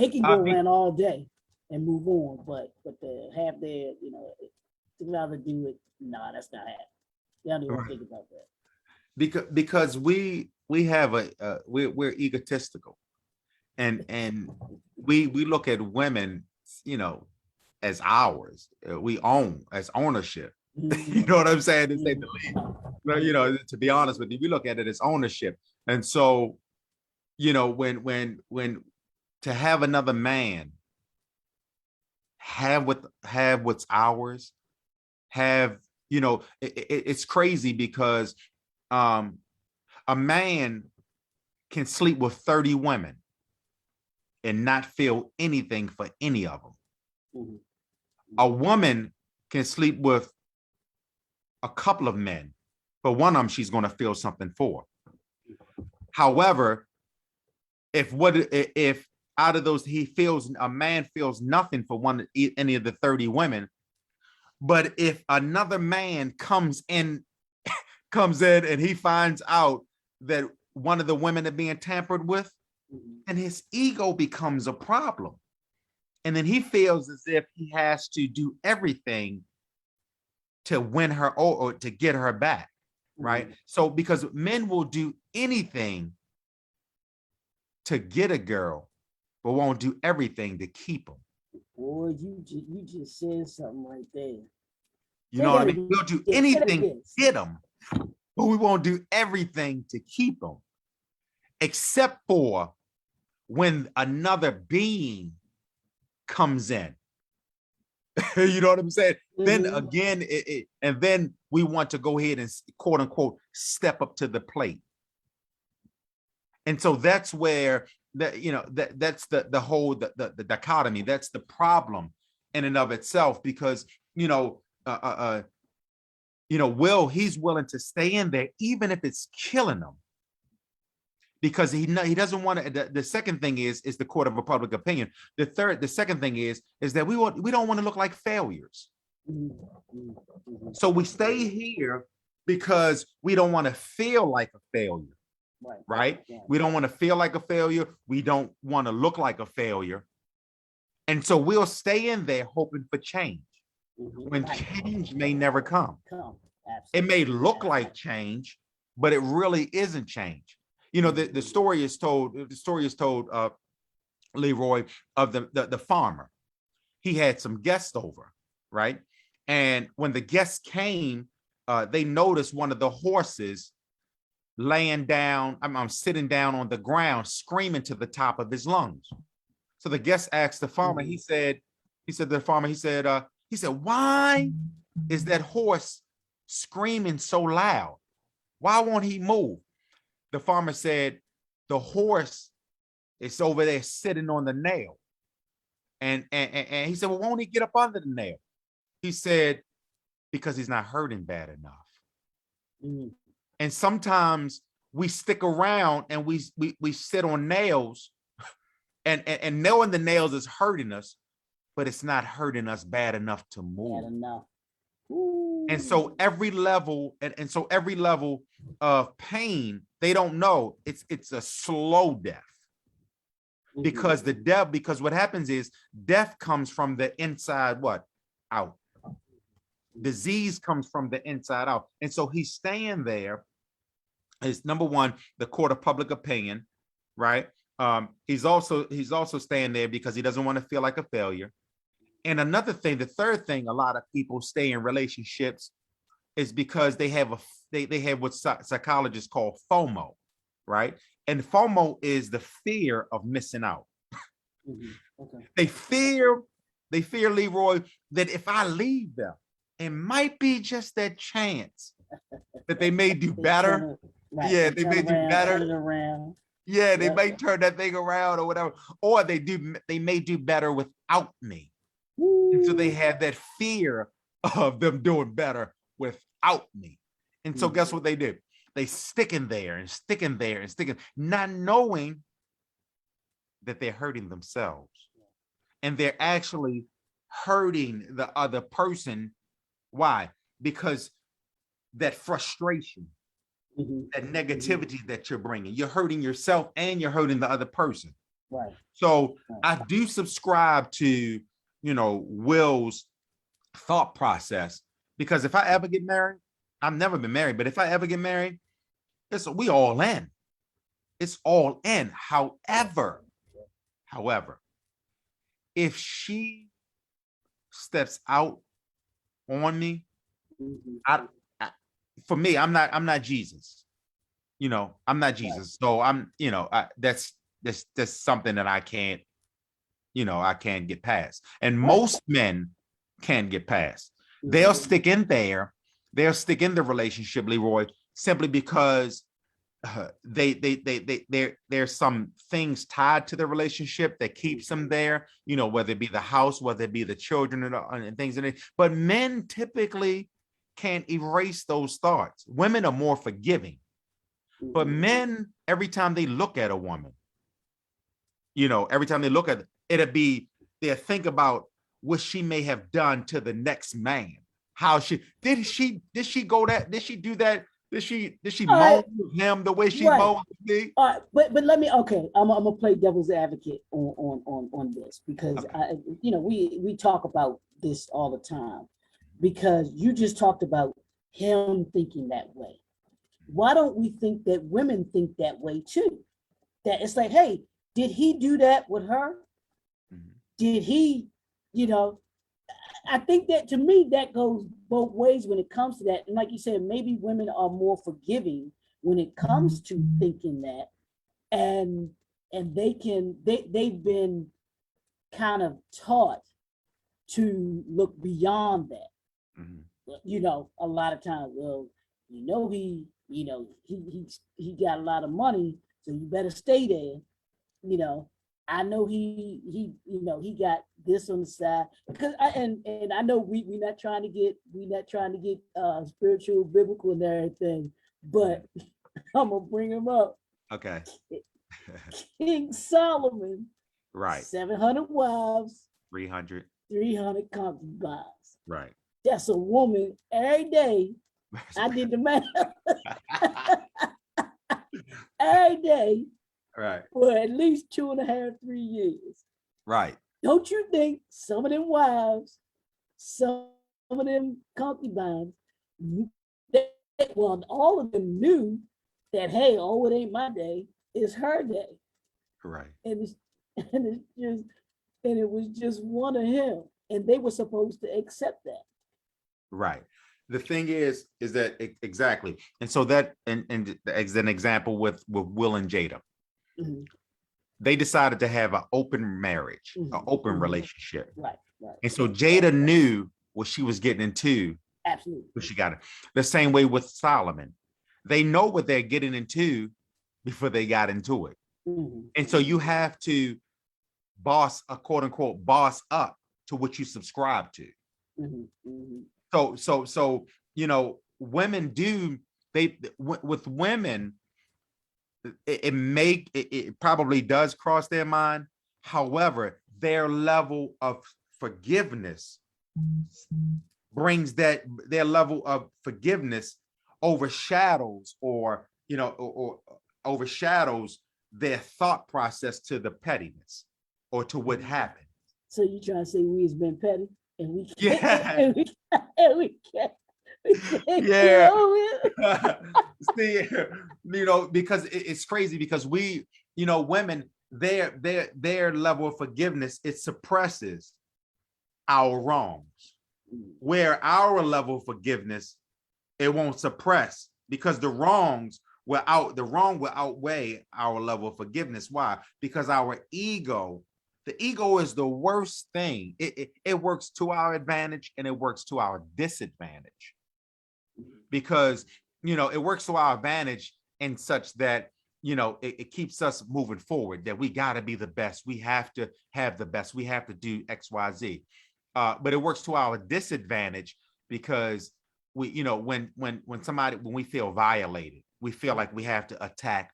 They can go around all day and move on, but to have their, to rather do it, nah, that's not happening. Y'all don't even think about that. Because we have we're egotistical. And we look at women, as ours. We own as ownership. You know what I'm saying? To say the least. To be honest with you, we look at it as ownership. And so, when to have another man have what's ours, it's crazy because a man can sleep with 30 women and not feel anything for any of them. A woman can sleep with a couple of men, but one of them she's going to feel something for. However, if out of those a man feels nothing for any of the 30 women, but if another man comes in and he finds out that one of the women are being tampered with, and his ego becomes a problem. And then he feels as if he has to do everything to win her or to get her back, right? So because men will do anything to get a girl, but won't do everything to keep them. Boy, you just said something right there. You know what I mean? We'll do anything to get them, but we won't do everything to keep them, except for when another being comes in. You know what I'm saying? Then again, and then we want to go ahead and quote unquote step up to the plate. And so that's where that's the whole the dichotomy. That's the problem in and of itself, because Will, he's willing to stay in there even if it's killing him, because he doesn't want to. The second thing is the court of public opinion. The second thing is that we don't want to look like failures. So we stay here because we don't want to feel like a failure. Right? Yeah. We don't want to feel like a failure. We don't want to look like a failure. And so we'll stay in there hoping for change when change may never come. It may look like change, but it really isn't change. The story is told, Leroy, of the farmer. He had some guests over, right? And when the guests came, they noticed one of the horses laying down, I'm sitting down on the ground, screaming to the top of his lungs. So the guest asked the farmer, he said, why is that horse screaming so loud? Why won't he move? The farmer said, the horse is over there sitting on the nail. And he said, well, won't he get up under the nail? He said, because he's not hurting bad enough. And sometimes we stick around and we sit on nails and knowing the nails is hurting us, but it's not hurting us bad enough to move. Bad enough. And so every level, and so every level of pain, they don't know it's a slow death. Because because what happens is death comes from the inside, out. Disease comes from the inside out. And so he's staying there. Is number one, the court of public opinion, right? He's also staying there because he doesn't want to feel like a failure. And another thing, the third thing, a lot of people stay in relationships is because they have what psychologists call FOMO, right? And FOMO is the fear of missing out. Okay. They fear, Leroy, that if I leave them, it might be just that chance that they may do better. They may do better. Yeah, they may turn that thing around or whatever, or they may do better without me. And so they have that fear of them doing better without me. And so guess what they do? They stick in there and stick in there and stick in, not knowing that they're hurting themselves. And they're actually hurting the other person. Why? Because that frustration, that negativity that you're bringing, you're hurting yourself and you're hurting the other person. Right. So I do subscribe to, Will's thought process, because if I ever get married, I've never been married, but if I ever get married, we all in. It's all in. However, if she steps out on me, for me, I'm not Jesus. I'm not Jesus. So I'm, that's something that I can't get past. And most men can't get past. They'll stick in there. They'll stick in the relationship, Leroy, simply because there's some things tied to the relationship that keeps them there, whether it be the house, whether it be the children and things. But men typically can't erase those thoughts. Women are more forgiving. But men, every time they look at a woman, every time they look at it, they'll think about what she may have done to the next man. How did she go that? Did she do that? Did she moan with him the way she moaned with me? But let me, okay, I'm gonna play devil's advocate on this, because we talk about this all the time, because you just talked about him thinking that way. Why don't we think that women think that way too? That it's like, hey, did he do that with her? Did he, I think that, to me, that goes both ways when it comes to that. And like you said, maybe women are more forgiving when it comes to thinking that. And and they've been kind of taught to look beyond that. A lot of times, well, he got a lot of money, so you better stay there. I know he got this on the side, because and I know we're not trying to get spiritual, biblical, and everything, but I'm gonna bring him up. Okay. King Solomon, Right. 700 wives, 300 concubines. Right. That's a woman every day. I did the math. Every day. Right. For at least 2.5, 3 years. Right. Don't you think some of them wives, some of them concubines, all of them knew that, hey, oh, it ain't my day, it's her day. Right. And it was just one of him. And they were supposed to accept that. Right. The thing is that exactly. And so that, and as an example with Will and Jada, they decided to have an open marriage, an open relationship. Right. And so Jada knew what she was getting into. Absolutely. When she got it. The same way with Solomon. They know what they're getting into before they got into it. And so you have to quote unquote, boss up to what you subscribe to. So women do, with women, it probably does cross their mind. However, their level of forgiveness brings their level of forgiveness overshadows or overshadows their thought process to the pettiness or to what happened. So you trying to say we've been petty and we can't, yeah. we can't yeah. See, because it's crazy because women, their level of forgiveness, it suppresses our wrongs, where our level of forgiveness, it won't suppress, because the wrong will outweigh our level of forgiveness. Why? Because the ego is the worst thing. It works to our advantage and it works to our disadvantage, because it works to our advantage in such that it keeps us moving forward, that we got to be the best, we have to have the best, we have to do XYZ. But it works to our disadvantage because when we feel violated, we feel like we have to attack.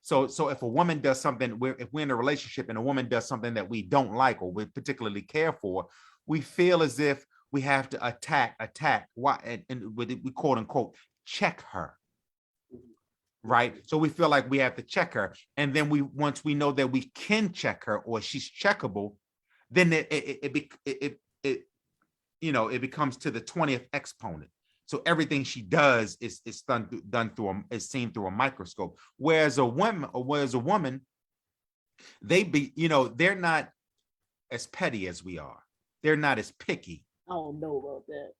So if a woman does something, if we're in a relationship and a woman does something that we don't like or we particularly care for, we feel as if we have to attack. Why? And we quote unquote check her. Right. So we feel like we have to check her. And then once we know that we can check her or she's checkable, then it becomes to the 20th exponent. So everything she does is seen through a microscope. Whereas a woman, they're not as petty as we are. They're not as picky. I don't know about that.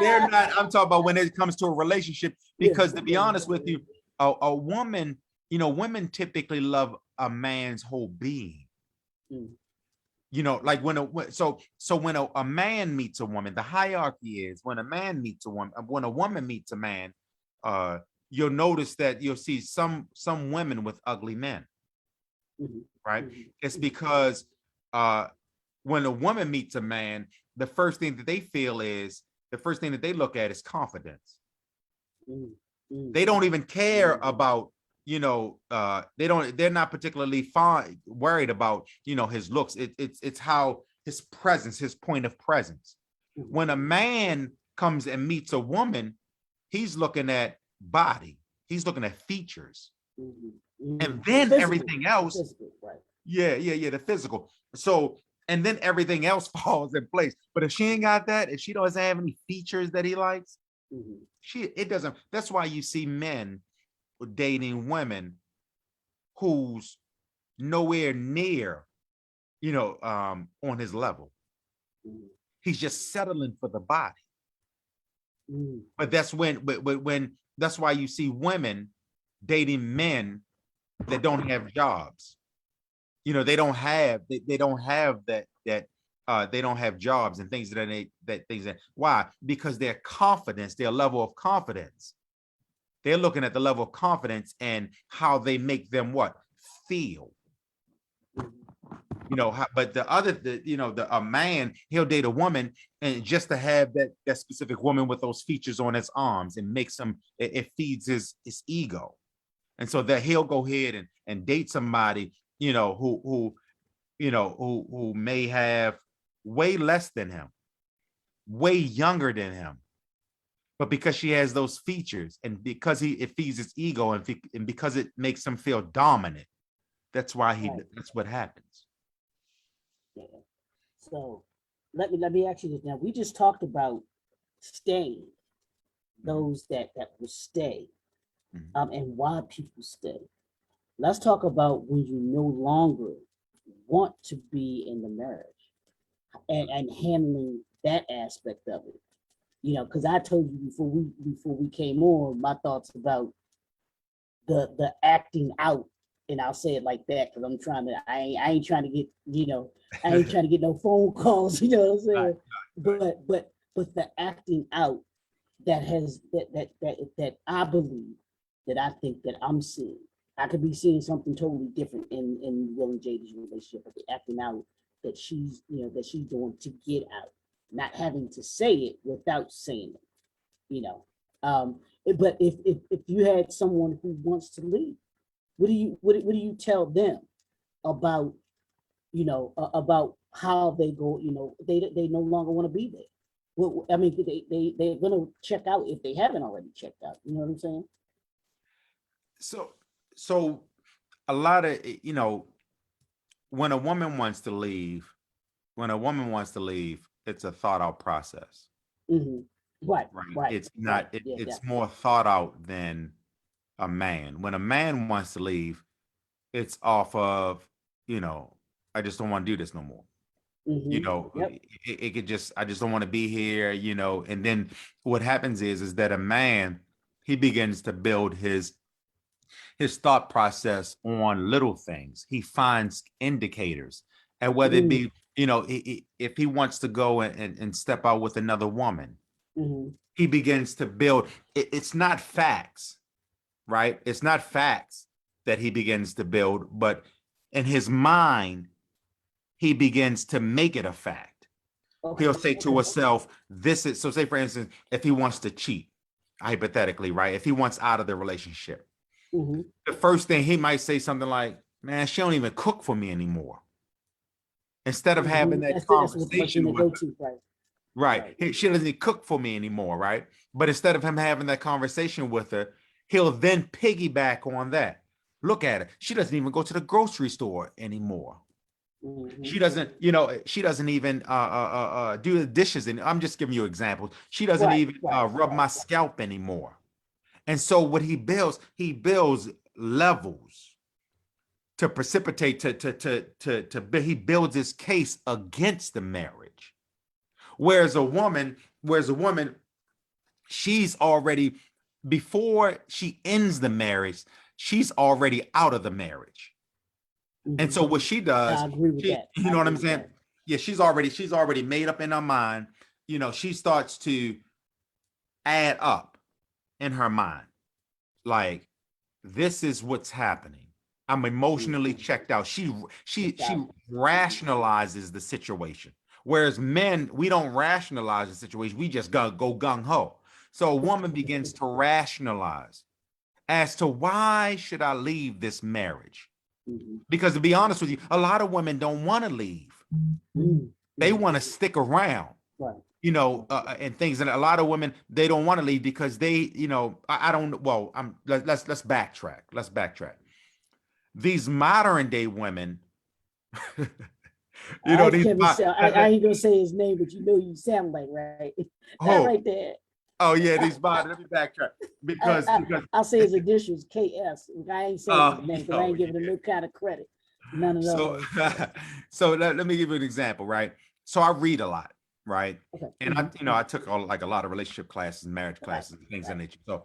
They're not. I'm talking about when it comes to a relationship, because to be honest with you, a woman, women typically love a man's whole being. Like when a man meets a woman, the hierarchy is when a man meets a woman, when a woman meets a man, you'll notice that you'll see some women with ugly men, right? It's because when a woman meets a man, the first thing that they look at is confidence. They don't even care about, they're not particularly worried about, his looks. It's how his presence, his point of presence. When a man comes and meets a woman, he's looking at body, he's looking at features, and then everything else. Right. The physical. So, and then everything else falls in place. But if she ain't got that, if she doesn't have any features that he likes, it doesn't. That's why you see men dating women who's nowhere near, on his level. He's just settling for the body. But that's when that's why you see women dating men that don't have jobs. You know, they don't have they don't have jobs and things why? Because their confidence, their level of confidence, they're looking at the level of confidence and how they make them what? Feel. You know, but a man, he'll date a woman and just to have that specific woman with those features on his arms and makes him, it feeds his ego. And so that he'll go ahead and date somebody, who may have way less than him, way younger than him. But because she has those features and because it feeds his ego and because it makes him feel dominant, that's why that's what happens. Yeah. So let me ask you this now. We just talked about staying, those that will stay, and why people stay. Let's talk about when you no longer want to be in the marriage and handling that aspect of it. You know, because I told you before we came on my thoughts about the acting out, and I'll say it like that because I ain't trying to get, I ain't trying to get no phone calls, you know what I'm saying? Right. But the acting out that I believe, that I think that I'm seeing. I could be seeing something totally different in Will and Jada's relationship, but the acting out that she's doing to get out, not having to say it without saying it, But if you had someone who wants to leave, what do you tell them about, about how they go, they no longer want to be there? Well, I mean, they're going to check out if they haven't already checked out. You know what I'm saying? So a lot of, when a woman wants to leave, it's a thought out process. Mm-hmm. Right. It's not, it's more thought out than a man. When a man wants to leave, it's off of, I just don't want to do this no more. Mm-hmm. It could just, I just don't want to be here, and then what happens is that a man, he begins to build his thought process on little things. He finds indicators, and whether it be, if he wants to go and step out with another woman, he begins to build. It's not facts, right? It's not facts that he begins to build, but in his mind, he begins to make it a fact. Okay. He'll say to himself, this is, so say for instance, if he wants to cheat, hypothetically, right? If he wants out of the relationship, the first thing he might say something like, man, she don't even cook for me anymore. Instead of having that conversation with her, right. She doesn't even cook for me anymore, right? But instead of him having that conversation with her, he'll then piggyback on that. Look at her. She doesn't even go to the grocery store anymore. She doesn't, she doesn't even do the dishes. And I'm just giving you examples. She doesn't even rub my scalp anymore. And so what he builds levels to precipitate he builds his case against the marriage. Whereas a woman, she's already, before she ends the marriage, she's already out of the marriage. And so what she does, I agree with that. You know what I'm saying? Yeah, she's already made up in her mind. She starts to add up in her mind. Like, this is what's happening. I'm emotionally checked out. She rationalizes the situation. Whereas men, we don't rationalize the situation. We just go gung ho. So a woman begins to rationalize as to why should I leave this marriage? Because to be honest with you, a lot of women don't want to leave. They want to stick around. Right. And things. And a lot of women, they don't want to leave because they, I don't, well, let's backtrack. Let's backtrack. These modern day women, I ain't gonna say his name, but you sound like, right? That right there. Oh yeah, these modern, let me backtrack. Because I'll say his initials KS. I ain't saying his name because I ain't giving him no kind of credit. None of those. So let me give you an example, right? So I read a lot. Right. Okay. And I took a lot of relationship classes and marriage classes and things of nature. So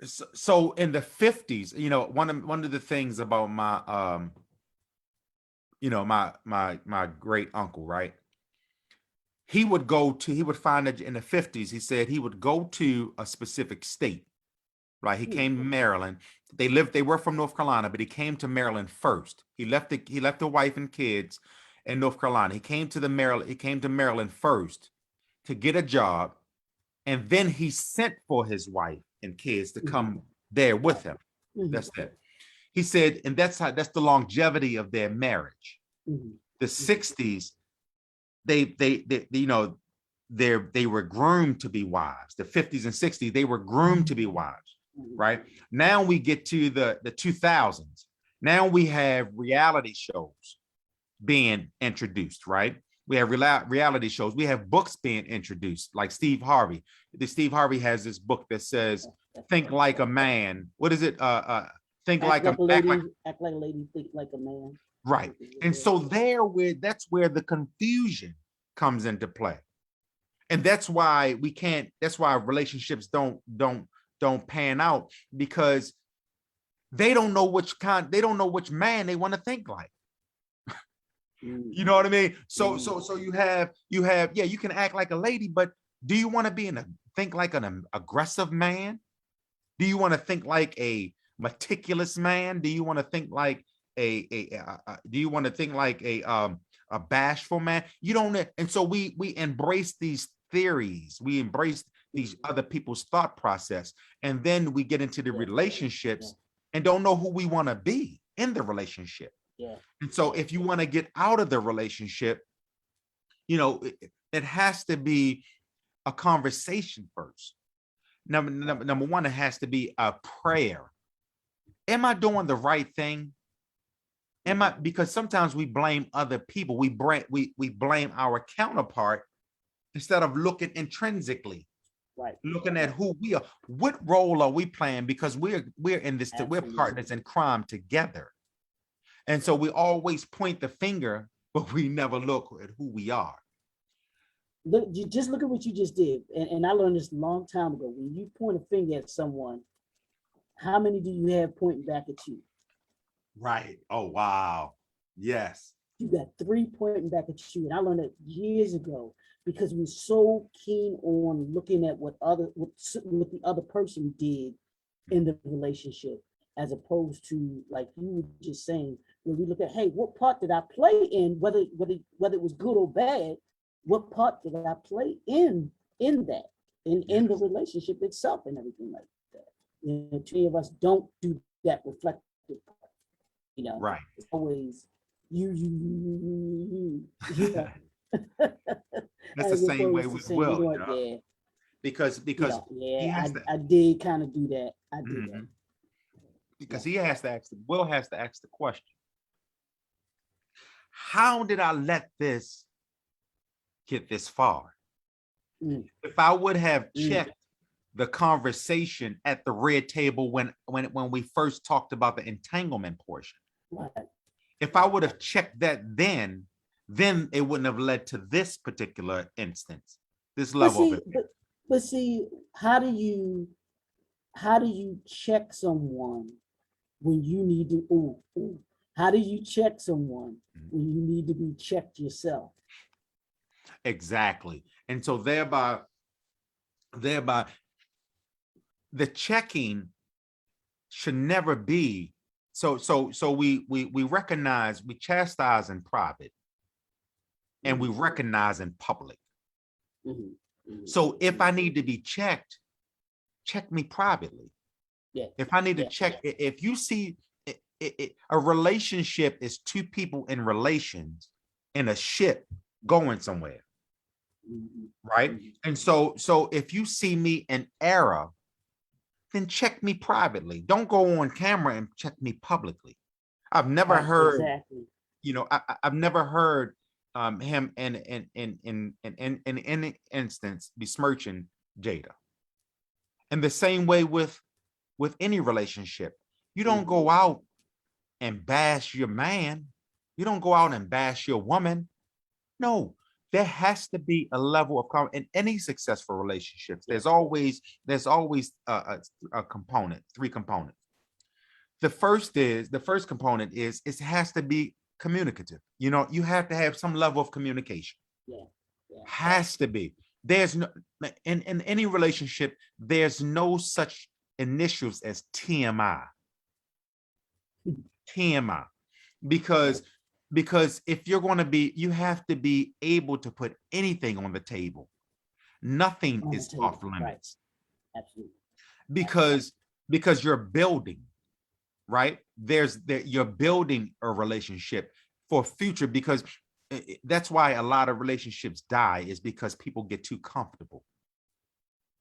So in the 50s, one of the things about my my great uncle, right? He would find that in the 50s, he said he would go to a specific state, right? He came to Maryland. They were from North Carolina, but he came to Maryland first. He left the wife and kids in North Carolina. He came to Maryland first to get a job, and then he sent for his wife and kids to come there with him. That's it. He said, and that's the longevity of their marriage. The 60s, they were groomed to be wives. The 50s and 60s, they were groomed to be wives, right? Now we get to the 2000s. Now we have reality shows being introduced, right? We have reality shows. We have books being introduced, like Steve Harvey. Steve Harvey has this book that says, "Think Like a Man." What is it? Think like a lady, act like a lady, think like a man. Right. And so that's where the confusion comes into play. And that's why relationships don't pan out, because they don't know which man they want to think like. You know what I mean? So you have, yeah, you can act like a lady, but do you want to think like an aggressive man? Do you want to think like a meticulous man? Do you want to think like a bashful man? You don't. And so we embrace these theories. We embrace these other people's thought process, and then we get into the relationships and don't know who we want to be in the relationship. And so if you want to get out of the relationship, it has to be a conversation first. Number one, it has to be a prayer. Am I doing the right thing? Because sometimes we blame other people. We blame our counterpart instead of looking intrinsically, right? Looking at who we are. What role are we playing? Because we're in this, we're partners in crime together. And so we always point the finger, but we never look at who we are. Just look at what you just did. And I learned this a long time ago. When you point a finger at someone, how many do you have pointing back at you? Right. Oh, wow. Yes. You got 3 pointing back at you. And I learned that years ago, because we're so keen on looking at what the other person did in the relationship, as opposed to, like you were just saying, when we look at, hey, what part did I play in, whether it was good or bad, what part did I play in that, in the relationship itself and everything like that. Too many of us don't do that reflective part, right. It's always you. That's the same way with Will, because I did kind of do that. I did that. Because Will has to ask the question, how did I let this get this far? If I would have checked the conversation at the red table when we first talked about the entanglement portion, right. If I would have checked that then it wouldn't have led to this particular instance, this level of it. But see, how do you check someone when you need to? How do you check someone when you need to be checked yourself? Exactly. And so thereby the checking should never be so we recognize, we chastise in private and we recognize in public. So if I need to be checked, check me privately. If I need to check, if you see a relationship is two people in relations in a ship going somewhere, right? And so if you see me in error, then check me privately. Don't go on camera and check me publicly. I've never heard, I've never heard him in any instance besmirching Jada. And the same way with any relationship, you don't go out and bash your man. You don't go out and bash your woman. No, there has to be a level of in any successful relationships. There's always a component, three components. The first component is it has to be communicative. You have to have some level of communication. Yeah. Yeah. Has to be. There's no in any relationship, there's no such initials as TMI. TMI. Because if you're going to be, you have to be able to put anything on the table. Nothing On the is table, off limits. Right. Absolutely. Because you're building, right? You're building a relationship for future, because that's why a lot of relationships die, is because people get too comfortable.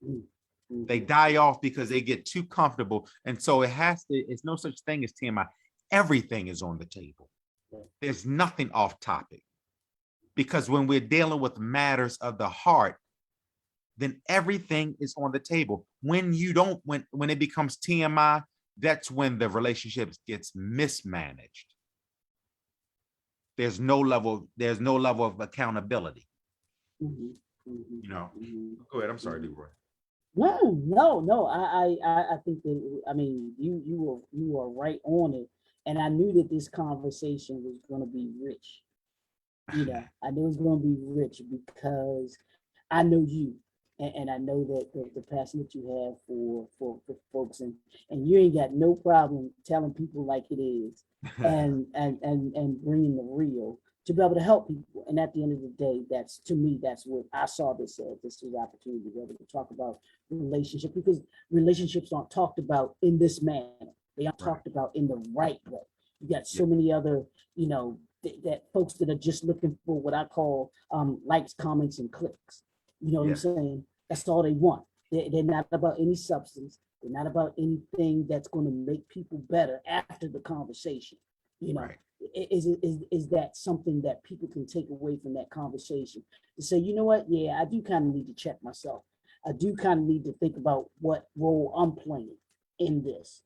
Mm-hmm. They die off because they get too comfortable. And so it's no such thing as TMI. Everything is on the table. There's nothing off topic, because when we're dealing with matters of the heart, then everything is on the table. When it becomes TMI, that's when the relationship gets mismanaged. There's no level of accountability. Mm-hmm. Mm-hmm. Mm-hmm. Go ahead. I'm sorry, Leroy. No. I think that, I mean, you were right on it, and I knew that this conversation was going to be rich. I knew it was going to be rich because I know you, and I know that the passion that you have for folks, and you ain't got no problem telling people like it is, and bringing the real to be able to help people. And at the end of the day, that's, to me, that's what I saw this as. This was opportunity to be able to talk about relationship, because relationships aren't talked about in this manner. They aren't talked about in the right way. You got so many other, that folks that are just looking for what I call likes, comments, and clicks. You know what I'm saying? That's all they want. They're not about any substance. They're not about anything that's going to make people better after the conversation. Is that something that people can take away from that conversation to say, you know what? Yeah, I do kind of need to check myself. I do kind of need to think about what role I'm playing in this.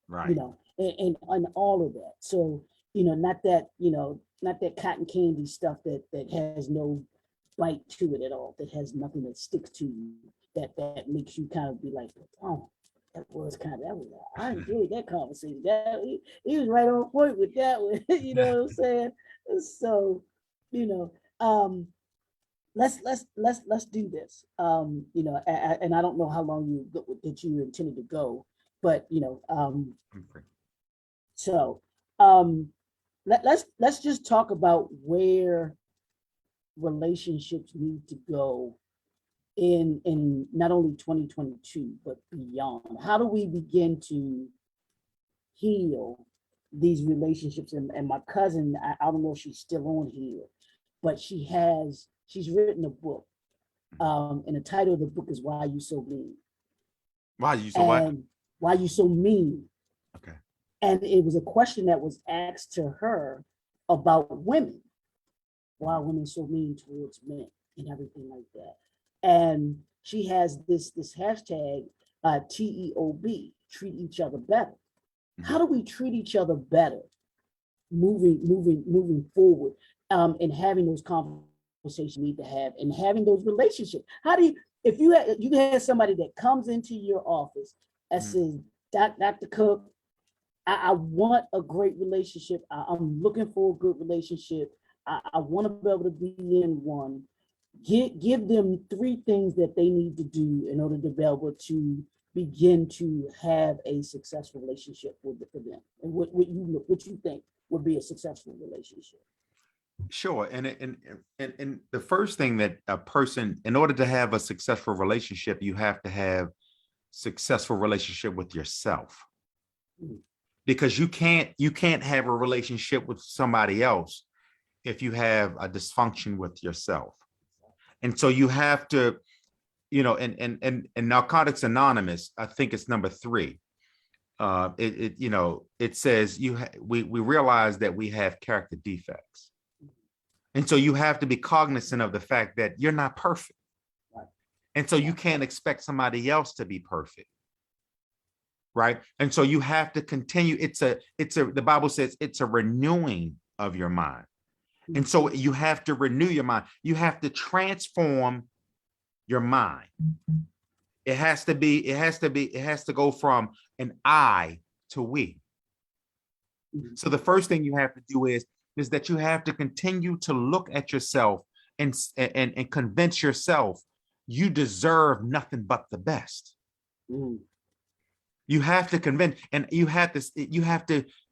Right. And all of that. So, not that cotton candy stuff that has no bite to it at all, that has nothing that sticks to you, that makes you kind of be like, oh, I enjoyed that conversation. He was right on point with that one. You know what I'm saying? So, let's do this. And I don't know how long that you intended to go, but so let's just talk about where relationships need to go in not only 2022 but beyond. How do we begin to heal these relationships? And my cousin, I don't know if she's still on here, but she's written a book, and the title of the book is Why You So Mean. Why You So What? Why You So Mean. Okay. And it was a question that was asked to her about women. Why are women so mean towards men and everything like that? And she has this hashtag, TEOB, treat each other better. Mm-hmm. How do we treat each other better moving forward, and having those conversations we need to have, and having those relationships? How do you, if you had somebody that comes into your office and says, Dr. Cook, I want a great relationship. I'm looking for a good relationship. I want to be able to be in one. Give them 3 things that they need to do in order to be able to begin to have a successful relationship for them. And what you think would be a successful relationship? Sure. And the first thing that a person, in order to have a successful relationship, you have to have successful relationship with yourself. Mm-hmm. Because you can't have a relationship with somebody else if you have a dysfunction with yourself. And so you have to, and Narcotics Anonymous, I think it's number 3. It says we realize that we have character defects. And so you have to be cognizant of the fact that you're not perfect. Right. And so you can't expect somebody else to be perfect. Right. And so you have to continue. The Bible says it's a renewing of your mind. And so you have to renew your mind. You have to transform your mind. It has to go from an I to we. So the first thing you have to do is that you have to continue to look at yourself and convince yourself you deserve nothing but the best. Mm. You have to convince, and you have to,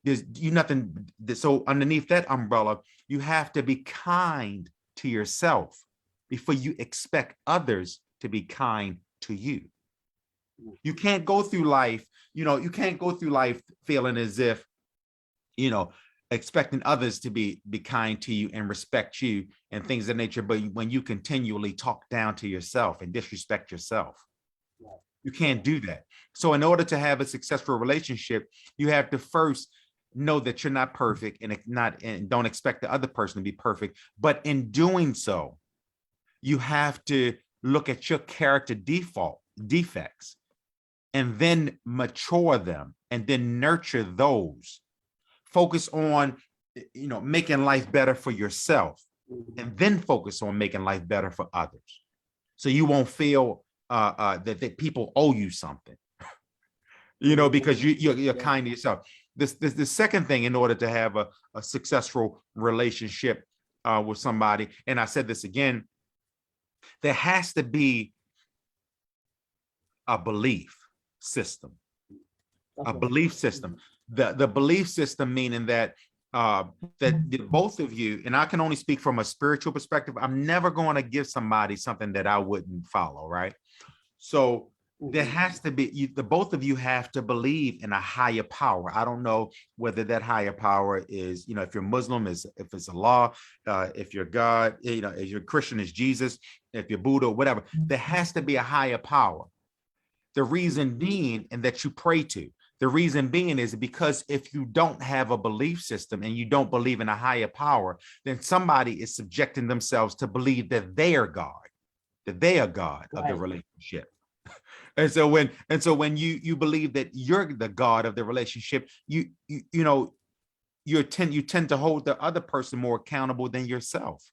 there's you nothing. So underneath that umbrella, you have to be kind to yourself before you expect others to be kind to you. You can't go through life, you can't go through life feeling as if, expecting others to be kind to you and respect you and things of nature. But when you continually talk down to yourself and disrespect yourself, you can't do that. So in order to have a successful relationship, you have to first know that you're not perfect and don't expect the other person to be perfect. But in doing so, you have to look at your character defects and then mature them and then nurture those. Focus on, making life better for yourself, and then focus on making life better for others. So you won't feel that people owe you something, because you're kind to yourself. The second thing, in order to have a successful relationship with somebody, and I said this again, there has to be a belief system. A belief system. The belief system meaning that both of you, and I can only speak from a spiritual perspective, I'm never going to give somebody something that I wouldn't follow, right? So there has to be, the both of you have to believe in a higher power. I don't know whether that higher power is, if you're Muslim, if it's Allah, if you're God, if you're Christian, is Jesus, if you're Buddha, whatever. There has to be a higher power. The reason being, and that you pray to, the reason being is because if you don't have a belief system and you don't believe in a higher power, then somebody is subjecting themselves to believe that they are God, of the relationship. And so when you believe that you're the God of the relationship, you tend to hold the other person more accountable than yourself.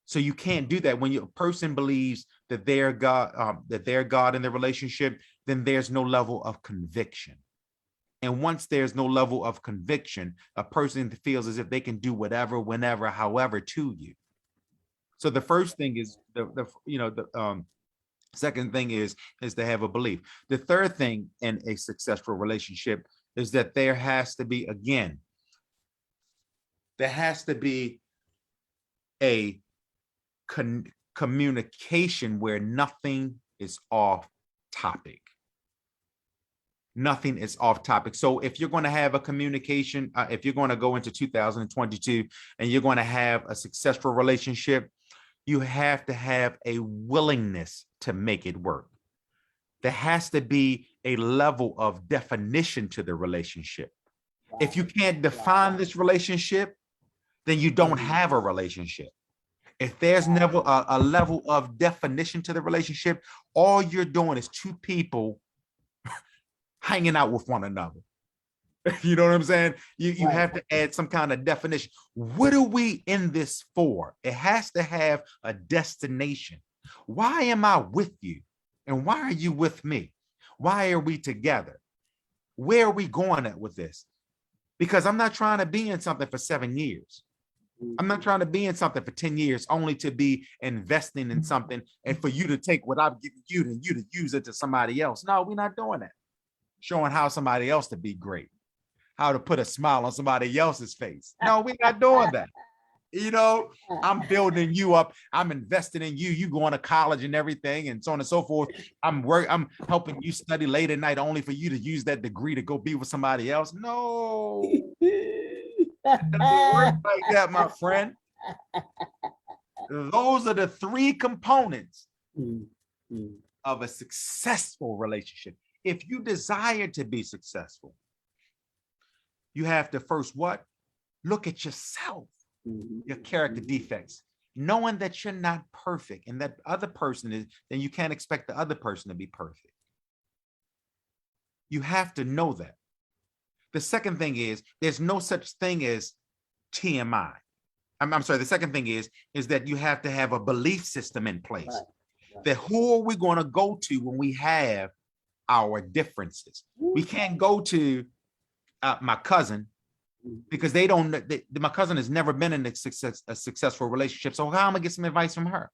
So you can't do that. When a person believes that they're God in the relationship, then there's no level of conviction. And once there's no level of conviction, a person feels as if they can do whatever, whenever, however to you. So the first thing is second thing is to have a belief. The third thing in a successful relationship is that there has to be a communication where nothing is off topic. Nothing is off topic. So if you're going to have a communication, if you're going to go into 2022 and you're going to have a successful relationship, you have to have a willingness to make it work. There has to be a level of definition to the relationship. If you can't define this relationship, then you don't have a relationship. If there's never a level of definition to the relationship, all you're doing is two people hanging out with one another. You know what I'm saying? You have to add some kind of definition. What are we in this for? It has to have a destination. Why am I with you? And why are you with me? Why are we together? Where are we going at with this? Because I'm not trying to be in something for 7 years. I'm not trying to be in something for 10 years only to be investing in something and for you to take what I've given you and you to use it to somebody else. No, we're not doing that. Showing how somebody else to be great, how to put a smile on somebody else's face. No, we're not doing that. I'm building you up. I'm investing in you. You going to college and everything and so on and so forth. I'm helping you study late at night only for you to use that degree to go be with somebody else. No. It doesn't work like that, my friend. Those are the three components of a successful relationship. If you desire to be successful, you have to first what? Look at yourself, your character defects, knowing that you're not perfect and that other person is, then you can't expect the other person to be perfect. You have to know that. The second thing is there's no such thing as TMI. I'm sorry. The second thing is that you have to have a belief system in place. Right. That who are we going to go to when we have our differences? We can't go to my cousin because my cousin has never been in a successful relationship. So how am I gonna get some advice from her?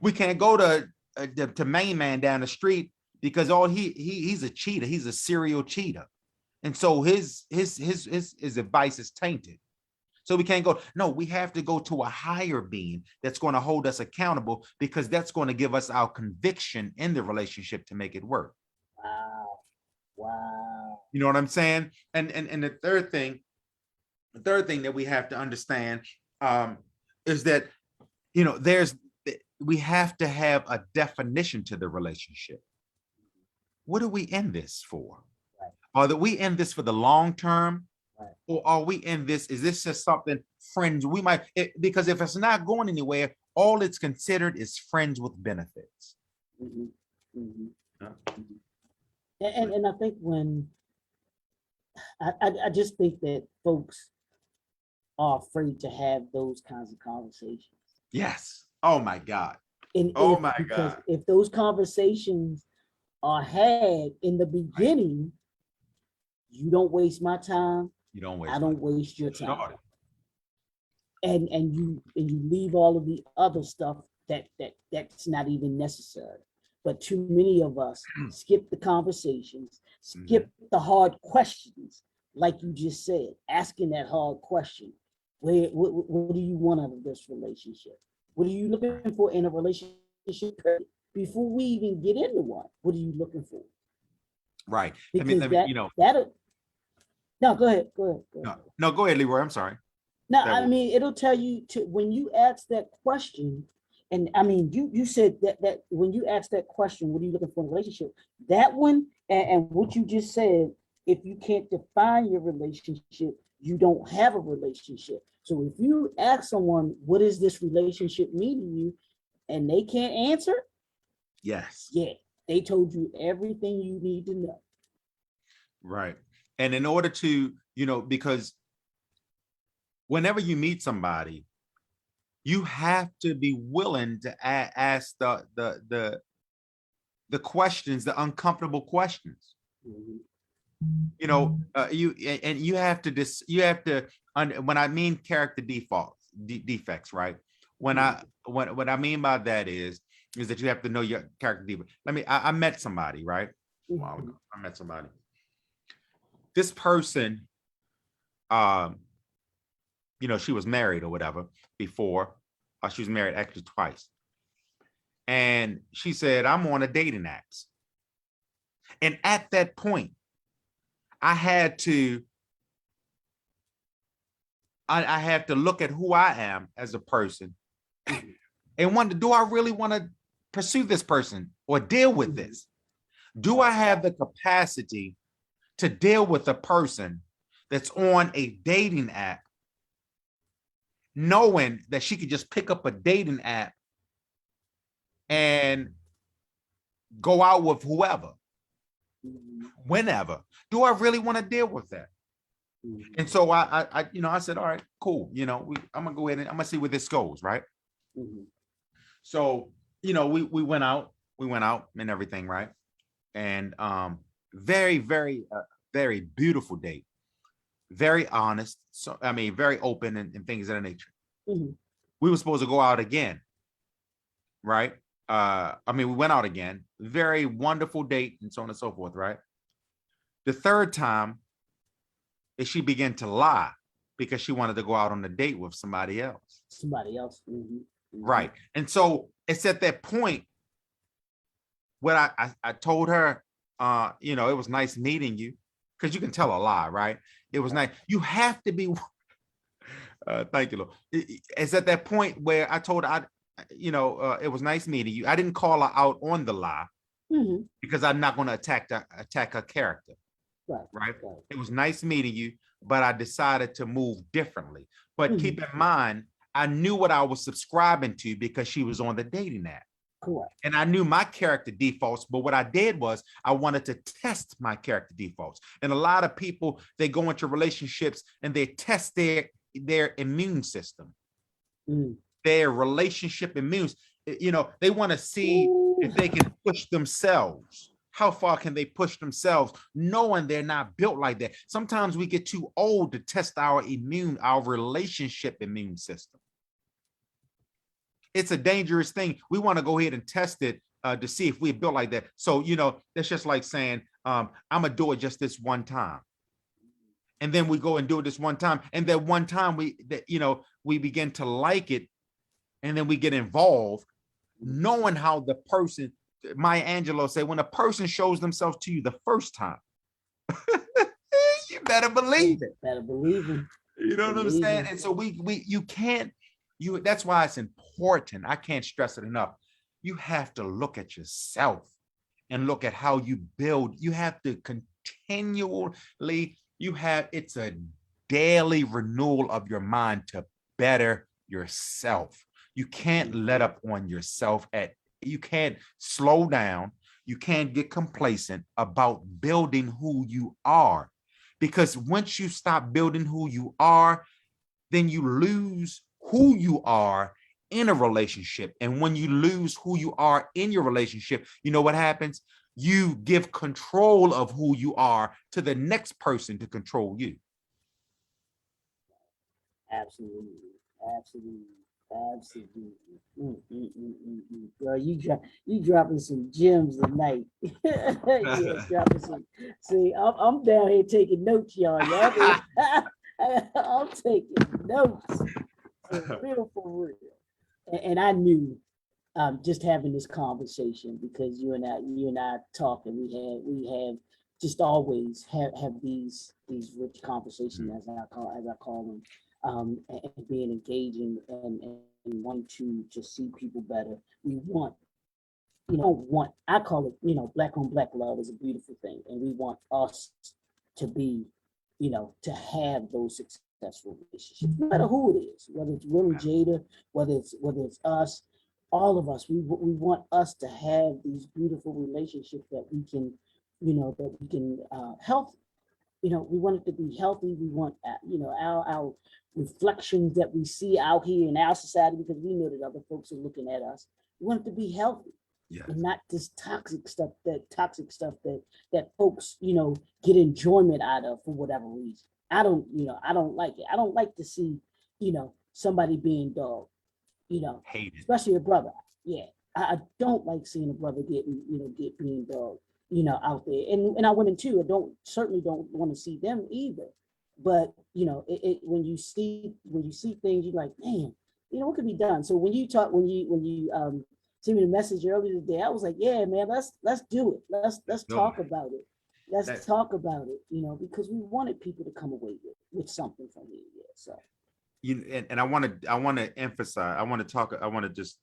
We can't go to main man down the street because he's a cheater. He's a serial cheater. And so his advice is tainted. So we can't go. No, we have to go to a higher being that's going to hold us accountable, because that's going to give us our conviction in the relationship to make it work. Wow. You know what I'm saying? And the third thing that we have to understand is that, you know, we have to have a definition to the relationship. What are we in this for? Right. Are that we in this for the long term? Right. Or are we in this? Is this just something friends? We might, because if it's not going anywhere, all it's considered is friends with benefits. Mm-hmm. Mm-hmm. Yeah. And I think when I just think that folks are afraid to have those kinds of conversations. Yes. Oh my God. Because if those conversations are had in the beginning, you don't waste my time. You don't waste. I don't waste your time. Sure. And you leave all of the other stuff that's not even necessary. But too many of us skip the conversations, skip the hard questions, like you just said, asking that hard question. What do you want out of this relationship? What are you looking for in a relationship? Before we even get into one, what are you looking for? Right. Because no, go ahead. No, go ahead, Leroy. I'm sorry. No, I mean, it'll tell you when you ask that question, and I mean, you said that when you ask that question, what are you looking for in a relationship? That one and what you just said, if you can't define your relationship, you don't have a relationship. So if you ask someone, what does this relationship mean to you, and they can't answer, yes, yeah, they told you everything you need to know. Right. And in order to, you know, because whenever you meet somebody, you have to be willing to ask the questions, the uncomfortable questions. You know, you have to when I mean character defects, right? What I mean by that is that you have to know your character defect. I met somebody, right? Wow, I met somebody. This person, you know, she was married or whatever before. She was married actually twice. And she said, I'm on a dating apps. And at that point, I had to look at who I am as a person and wonder, do I really want to pursue this person or deal with this? Do I have the capacity to deal with a person that's on a dating app, knowing that she could just pick up a dating app and go out with whoever, whenever? Do I really want to deal with that? And so I said, all right, cool. You know, I'm gonna go ahead and I'm gonna see where this goes, right? So, you know, we went out and everything, right? And very, very, very beautiful date, very honest. So I mean, very open and things of that nature. We were supposed to go out again, right? We went out again, very wonderful date, and so on and so forth, right? The third time, she began to lie because she wanted to go out on a date with somebody else. Right. And so it's at that point when I told her, you know, it was nice meeting you, because you can tell a lie, right? It was nice. You have to be, thank you, Lord. It's at that point where I told her, it was nice meeting you. I didn't call her out on the lie because I'm not going to attack her character. Right. It was nice meeting you, but I decided to move differently. But keep in mind, I knew what I was subscribing to because she was on the dating app. Correct. And I knew my character defaults, but what I did was I wanted to test my character defaults. And a lot of people, they go into relationships and they test their immune system, their relationship immune. You know, they want to see if they can push themselves. How far can they push themselves, knowing they're not built like that? Sometimes we get too old to test our relationship immune system. It's a dangerous thing. We want to go ahead and test it to see if we're built like that. So, you know, that's just like saying, I'm gonna do it just this one time. And then we go and do it this one time. And that one time we begin to like it. And then we get involved, knowing how the person, Maya Angelou said, when a person shows themselves to you the first time, you better believe it. Better believe it. You know what I'm saying? And so that's why it's important. I can't stress it enough. You have to look at yourself and look at how you build. You have to continually, it's a daily renewal of your mind to better yourself. You can't let up on yourself. You can't slow down. You can't get complacent about building who you are. Because once you stop building who you are, then you lose who you are in a relationship. And when you lose who you are in your relationship, you know what happens? You give control of who you are to the next person to control you. Absolutely. Girl, you dropping some gems tonight. Yeah, dropping some. See, I'm down here taking notes, y'all. I'm taking notes. For real. And I knew just having this conversation, because you and I talking, we have just always have these rich conversations, as I call them, and being engaging and wanting to just see people better. We want, I call it, black on black love is a beautiful thing, and we want us to be, to have those successful relationships, no matter who it is, whether it's Will and Jada, whether it's us, all of us. We want us to have these beautiful relationships that we can, help. We want it to be healthy. We want, our reflections that we see out here in our society, because we know that other folks are looking at us. We want it to be healthy. Yeah. And not this toxic stuff that folks, get enjoyment out of for whatever reason. I don't like it. I don't like to see, somebody being dogged, hated, especially a brother. Yeah. I don't like seeing a brother get being dogged, out there. And our women too, I certainly don't want to see them either. But, when you see things, you're like, man, what could be done? So when you sent me the message earlier today, I was like, yeah, man, let's do it. Let's talk about it. Let's talk about it, because we wanted people to come away with something from here. Yeah, so. And I want to emphasize, I want to just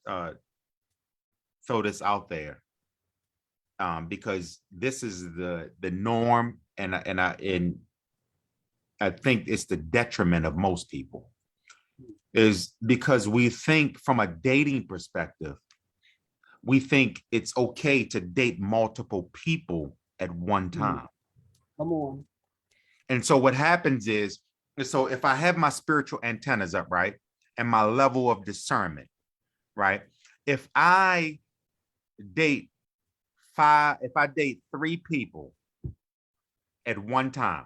throw this out there, because this is the norm, and I think it's the detriment of most people, is because we think from a dating perspective, we think it's okay to date multiple people at one time. Come on. And so what happens is, so if I have my spiritual antennas up, right, and my level of discernment, right, if I date 3 people at one time,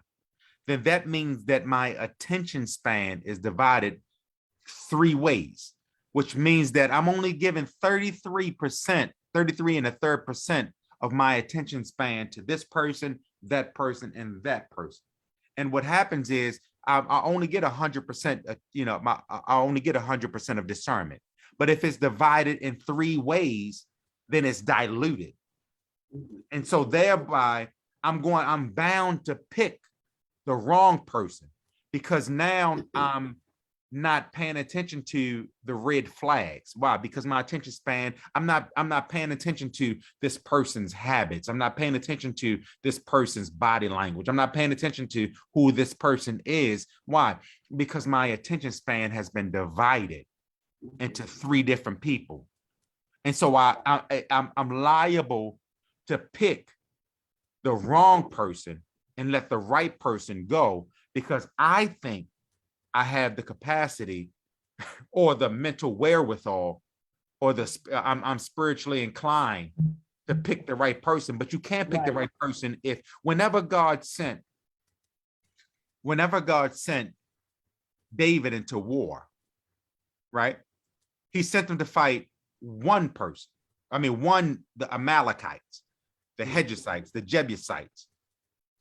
then that means that my attention span is divided 3 ways, which means that I'm only giving 33 and a third percent of my attention span to this person, that person, and that person. And what happens is I only get 100%, I only get 100% of discernment. But if it's divided in 3 ways, then it's diluted. And so thereby I'm bound to pick the wrong person, because now I'm not paying attention to the red flags. Why? Because my attention span, I'm not paying attention to this person's habits. I'm not paying attention to this person's body language. I'm not paying attention to who this person is. Why? Because my attention span has been divided into 3 different people. And so I'm liable to pick the wrong person and let the right person go because I think I have the capacity or the mental wherewithal or I'm spiritually inclined to pick the right person. But you can't pick the right person if whenever God sent David into war, right? He sent them to fight one person. I mean, the Amalekites, the Hejezites, the Jebusites.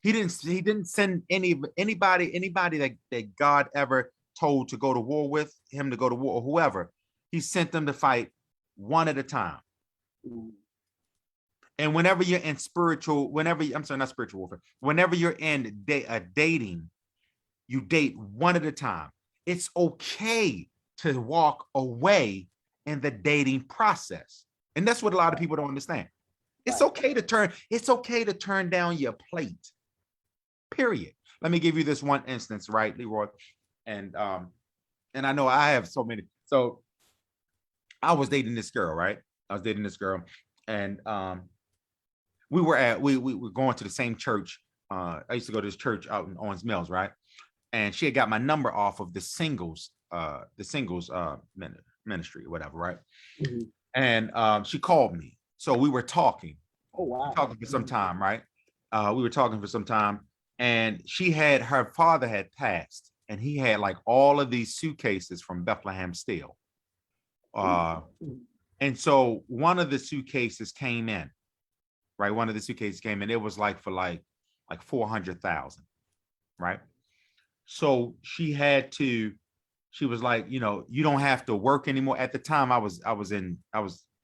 He didn't send anybody that God ever told to go to war with him to go to war or whoever. He sent them to fight one at a time. And whenever you're in not spiritual warfare, whenever you're in dating, you date one at a time. It's okay to walk away in the dating process. And that's what a lot of people don't understand. It's okay to turn down your plate. Period. Let me give you this one instance, right, Leroy? And I know I have so many. So I was dating this girl, right? And we were going to the same church. I used to go to this church out in Owens Mills, right? And she had got my number off of the singles ministry or whatever, right? Mm-hmm. And she called me. So we were talking. Oh, wow. Talking for some time, right? We were talking for some time. And her father had passed, and he had like all of these suitcases from Bethlehem Steel. And so one of the suitcases came in, right? It was like for like 400,000, right? So she was like, you don't have to work anymore. At the time I was going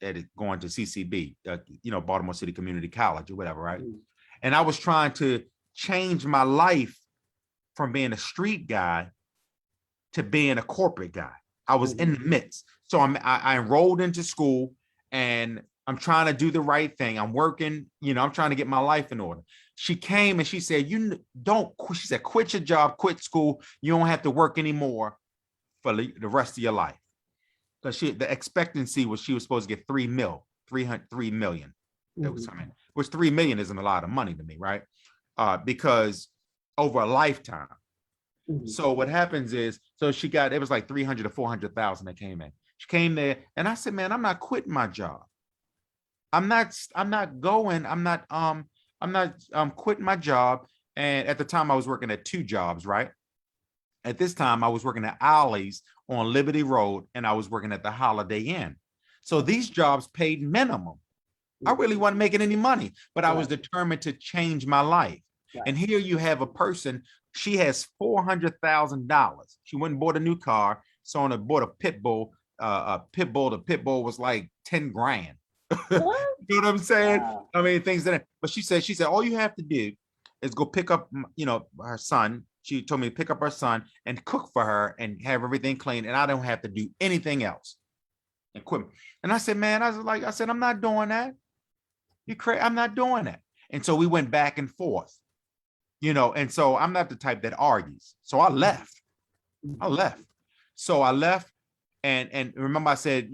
to CCB, Baltimore City Community College or whatever, right? And I was trying to change my life from being a street guy to being a corporate guy. I was in the midst. So I enrolled into school and I'm trying to do the right thing. I'm working, I'm trying to get my life in order. She came and she said, she said, quit your job, quit school. You don't have to work anymore for the rest of your life. Because the expectancy was she was supposed to get 3 million. Mm-hmm. Which 3 million isn't a lot of money to me, right? Because over a lifetime. Mm-hmm. So what happens is, it was like 300 to 400,000 that came in. She came there and I said, man, I'm not quitting my job. I'm not quitting my job. And at the time I was working at 2 jobs, right? At this time I was working at Ollie's on Liberty Road and I was working at the Holiday Inn. So these jobs paid minimum. I really wasn't making any money, but I was determined to change my life. Right. And here you have a person, she has $400,000. She went and bought a new car. So bought a pit bull. The pit bull was like 10 grand. You know what I'm saying? Wow. I mean, but she said, all you have to do is go pick up, her son. She told me to pick up her son and cook for her and have everything clean. And I don't have to do anything else. And quit. And I said, man, I'm not doing that. You crazy? I'm not doing that. And so we went back and forth, and so I'm not the type that argues. So I left. So I left. And remember I said,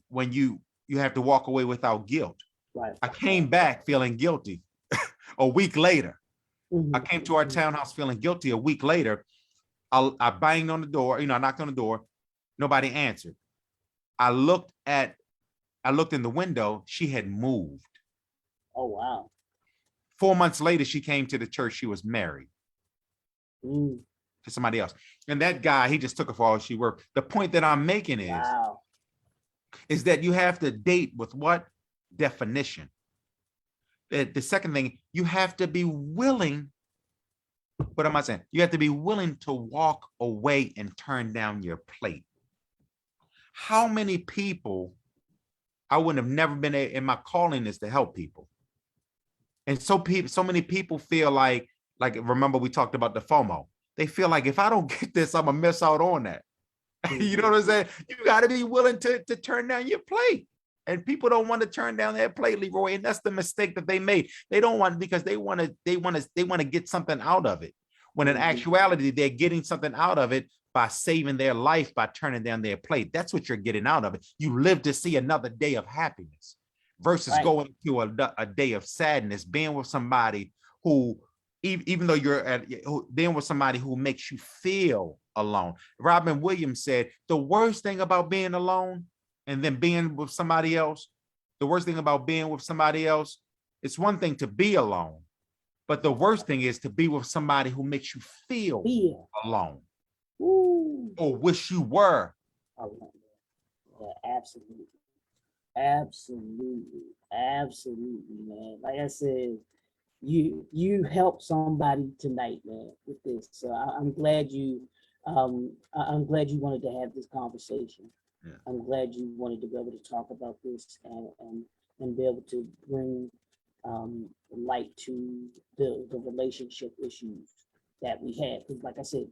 when you have to walk away without guilt. Right. I came back feeling guilty a week later. Mm-hmm. I came to our townhouse feeling guilty a week later. I banged on the door, I knocked on the door. Nobody answered. I looked in the window. She had moved. Oh, wow. 4 months later, she came to the church. She was married to somebody else. And that guy, he just took her for all she worked. The point that I'm making is that you have to date with what definition? The second thing, you have to be willing. What am I saying? You have to be willing to walk away and turn down your plate. How many people, I wouldn't have never been in my calling is to help people. And so many people feel like remember we talked about the FOMO. They feel like if I don't get this, I'm gonna miss out on that. You know what I'm saying? You got to be willing to turn down your plate. And people don't want to turn down their plate, Leroy, and that's the mistake that they made. They don't want because they want to get something out of it. When in actuality, they're getting something out of it by saving their life, by turning down their plate. That's what you're getting out of it. You live to see another day of happiness versus Right. going to a day of sadness, being with somebody who, even though being with somebody who makes you feel alone. Robin Williams said, the worst thing about being alone and then being with somebody else, the worst thing about being with somebody else, it's one thing to be alone, but the worst thing is to be with somebody who makes you feel alone. Ooh. Or wish you were. Oh, yeah, absolutely. Absolutely. Absolutely, man. Like I said, you helped somebody tonight, man, with this. So I'm glad I'm glad you wanted to have this conversation. Yeah. I'm glad you wanted to be able to talk about this and be able to bring light to the relationship issues that we had. Because like I said,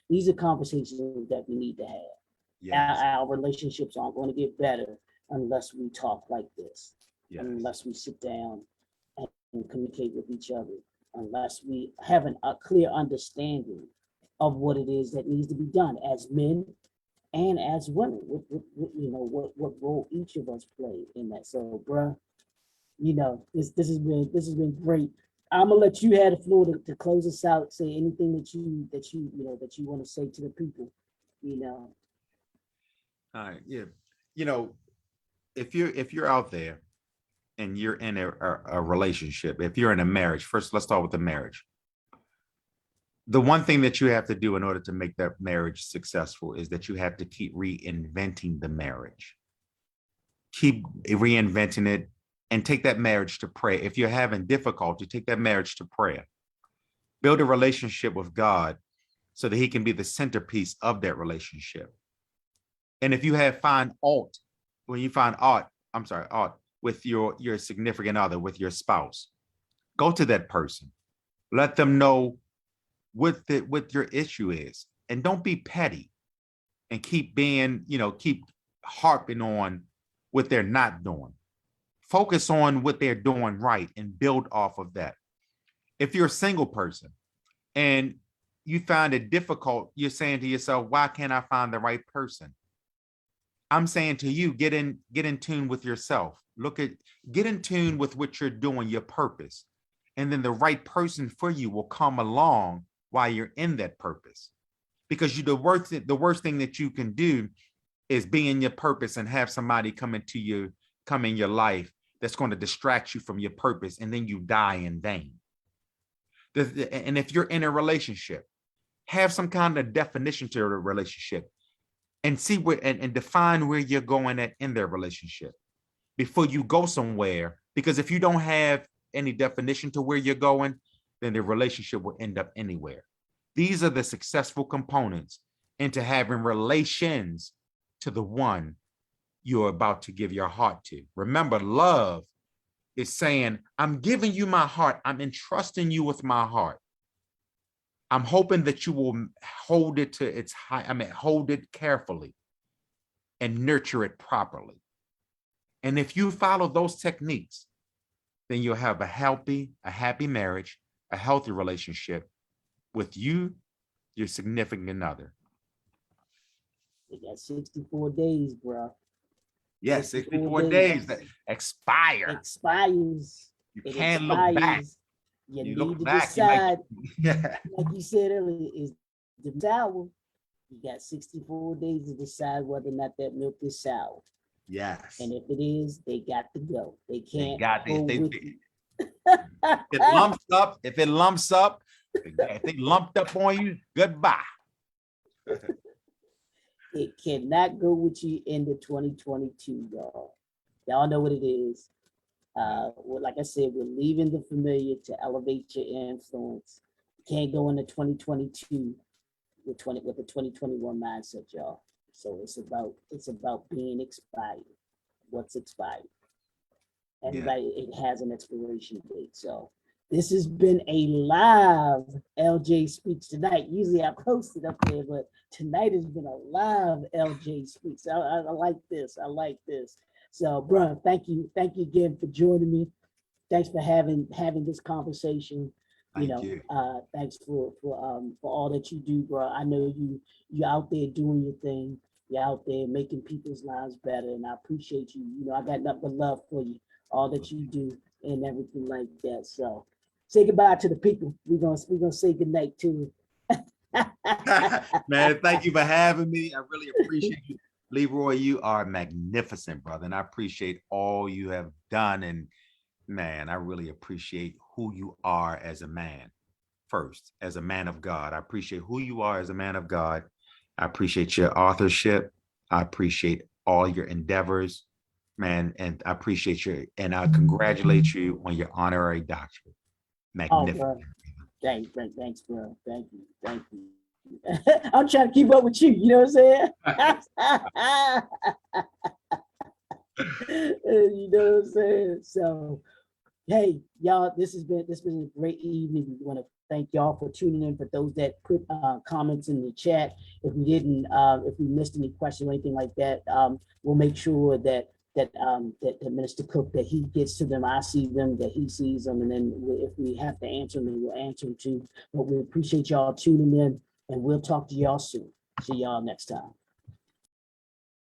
these are conversations that we need to have. Yes. Our relationships aren't going to get better unless we talk like this, Yes. unless we sit down and communicate with each other, unless we have a clear understanding of what it is that needs to be done as men and as women. What role each of us play in that. So, bruh, this has been great. I'm gonna let you have the floor to close us out. Say anything that you want to say to the people. All right. Yeah. If you're out there and you're in a relationship, if you're in a marriage, first let's start with the marriage. The one thing that you have to do in order to make that marriage successful is that you have to keep reinventing the marriage. Keep reinventing it and take that marriage to prayer. If you're having difficulty, take that marriage to prayer. Build a relationship with God so that he can be the centerpiece of that relationship. And if you find aught with your significant other, with your spouse, go to that person. Let them know what your issue is. And don't be petty and keep harping on what they're not doing. Focus on what they're doing right and build off of that. If you're a single person and you find it difficult, you're saying to yourself, why can't I find the right person? I'm saying to you, get in tune with yourself. Get in tune with what you're doing, your purpose. And then the right person for you will come along while you're in that purpose. Because the worst thing that you can do is be in your purpose and have somebody come in your life that's going to distract you from your purpose, and then you die in vain. And if you're in a relationship, have some kind of definition to the relationship and see and define where you're going at in their relationship before you go somewhere. Because if you don't have any definition to where you're going, then the relationship will end up anywhere. These are the successful components into having relations to the one you're about to give your heart to. Remember, love is saying, I'm giving you my heart. I'm entrusting you with my heart. I'm hoping that you will hold it to its hold it carefully and nurture it properly. And if you follow those techniques, then you'll have a happy marriage, a healthy relationship with you, your significant other. They got 64 days, bro. Yes, 64 days that expires. You can't look back. You need to back, decide. Yeah. Like you said earlier, is the sour. You got 64 days to decide whether or not that milk is sour. Yes. And if it is, they got to go. They can't go with you. If it lumps up, if they lumped up on you, goodbye. It cannot go with you into 2022, y'all. Y'all know what it is. Well, like I said, we're leaving the familiar to elevate your influence. You can't go into 2022 with the 2021 mindset, y'all. So it's about being expired. What's expired? Everybody, it has an expiration date. So this has been a live LJ Speaks tonight. Usually I post it up there, but tonight has been a live LJ Speaks. I like this. I like this. So, bro, thank you again for joining me. Thanks for having this conversation. Thank you. Thanks for all that you do, bro. I know you're out there doing your thing. You're out there making people's lives better, and I appreciate you. I got nothing but love for you, all that you do, and everything like that. So, say goodbye to the people. We're gonna say goodnight to. Man, thank you for having me. I really appreciate you. Leroy, you are magnificent, brother. And I appreciate all you have done. And man, I really appreciate who you are as a man. First, as a man of God, I appreciate who you are as a man of God. I appreciate your authorship. I appreciate all your endeavors, man. And I appreciate and I congratulate you on your honorary doctorate. Oh, Magnificent. bro. Thanks, bro. Thank you. I'm trying to keep up with you. You know what I'm saying? You know what I'm saying? So, hey, y'all, this has been a great evening. We want to thank y'all for tuning in. For those that put comments in the chat, if we missed any questions or anything like that, we'll make sure that Minister Cook, that he gets to them. I see them, that he sees them, and then if we have to answer them, then we'll answer them too. But we appreciate y'all tuning in, and we'll talk to y'all soon. See y'all next time.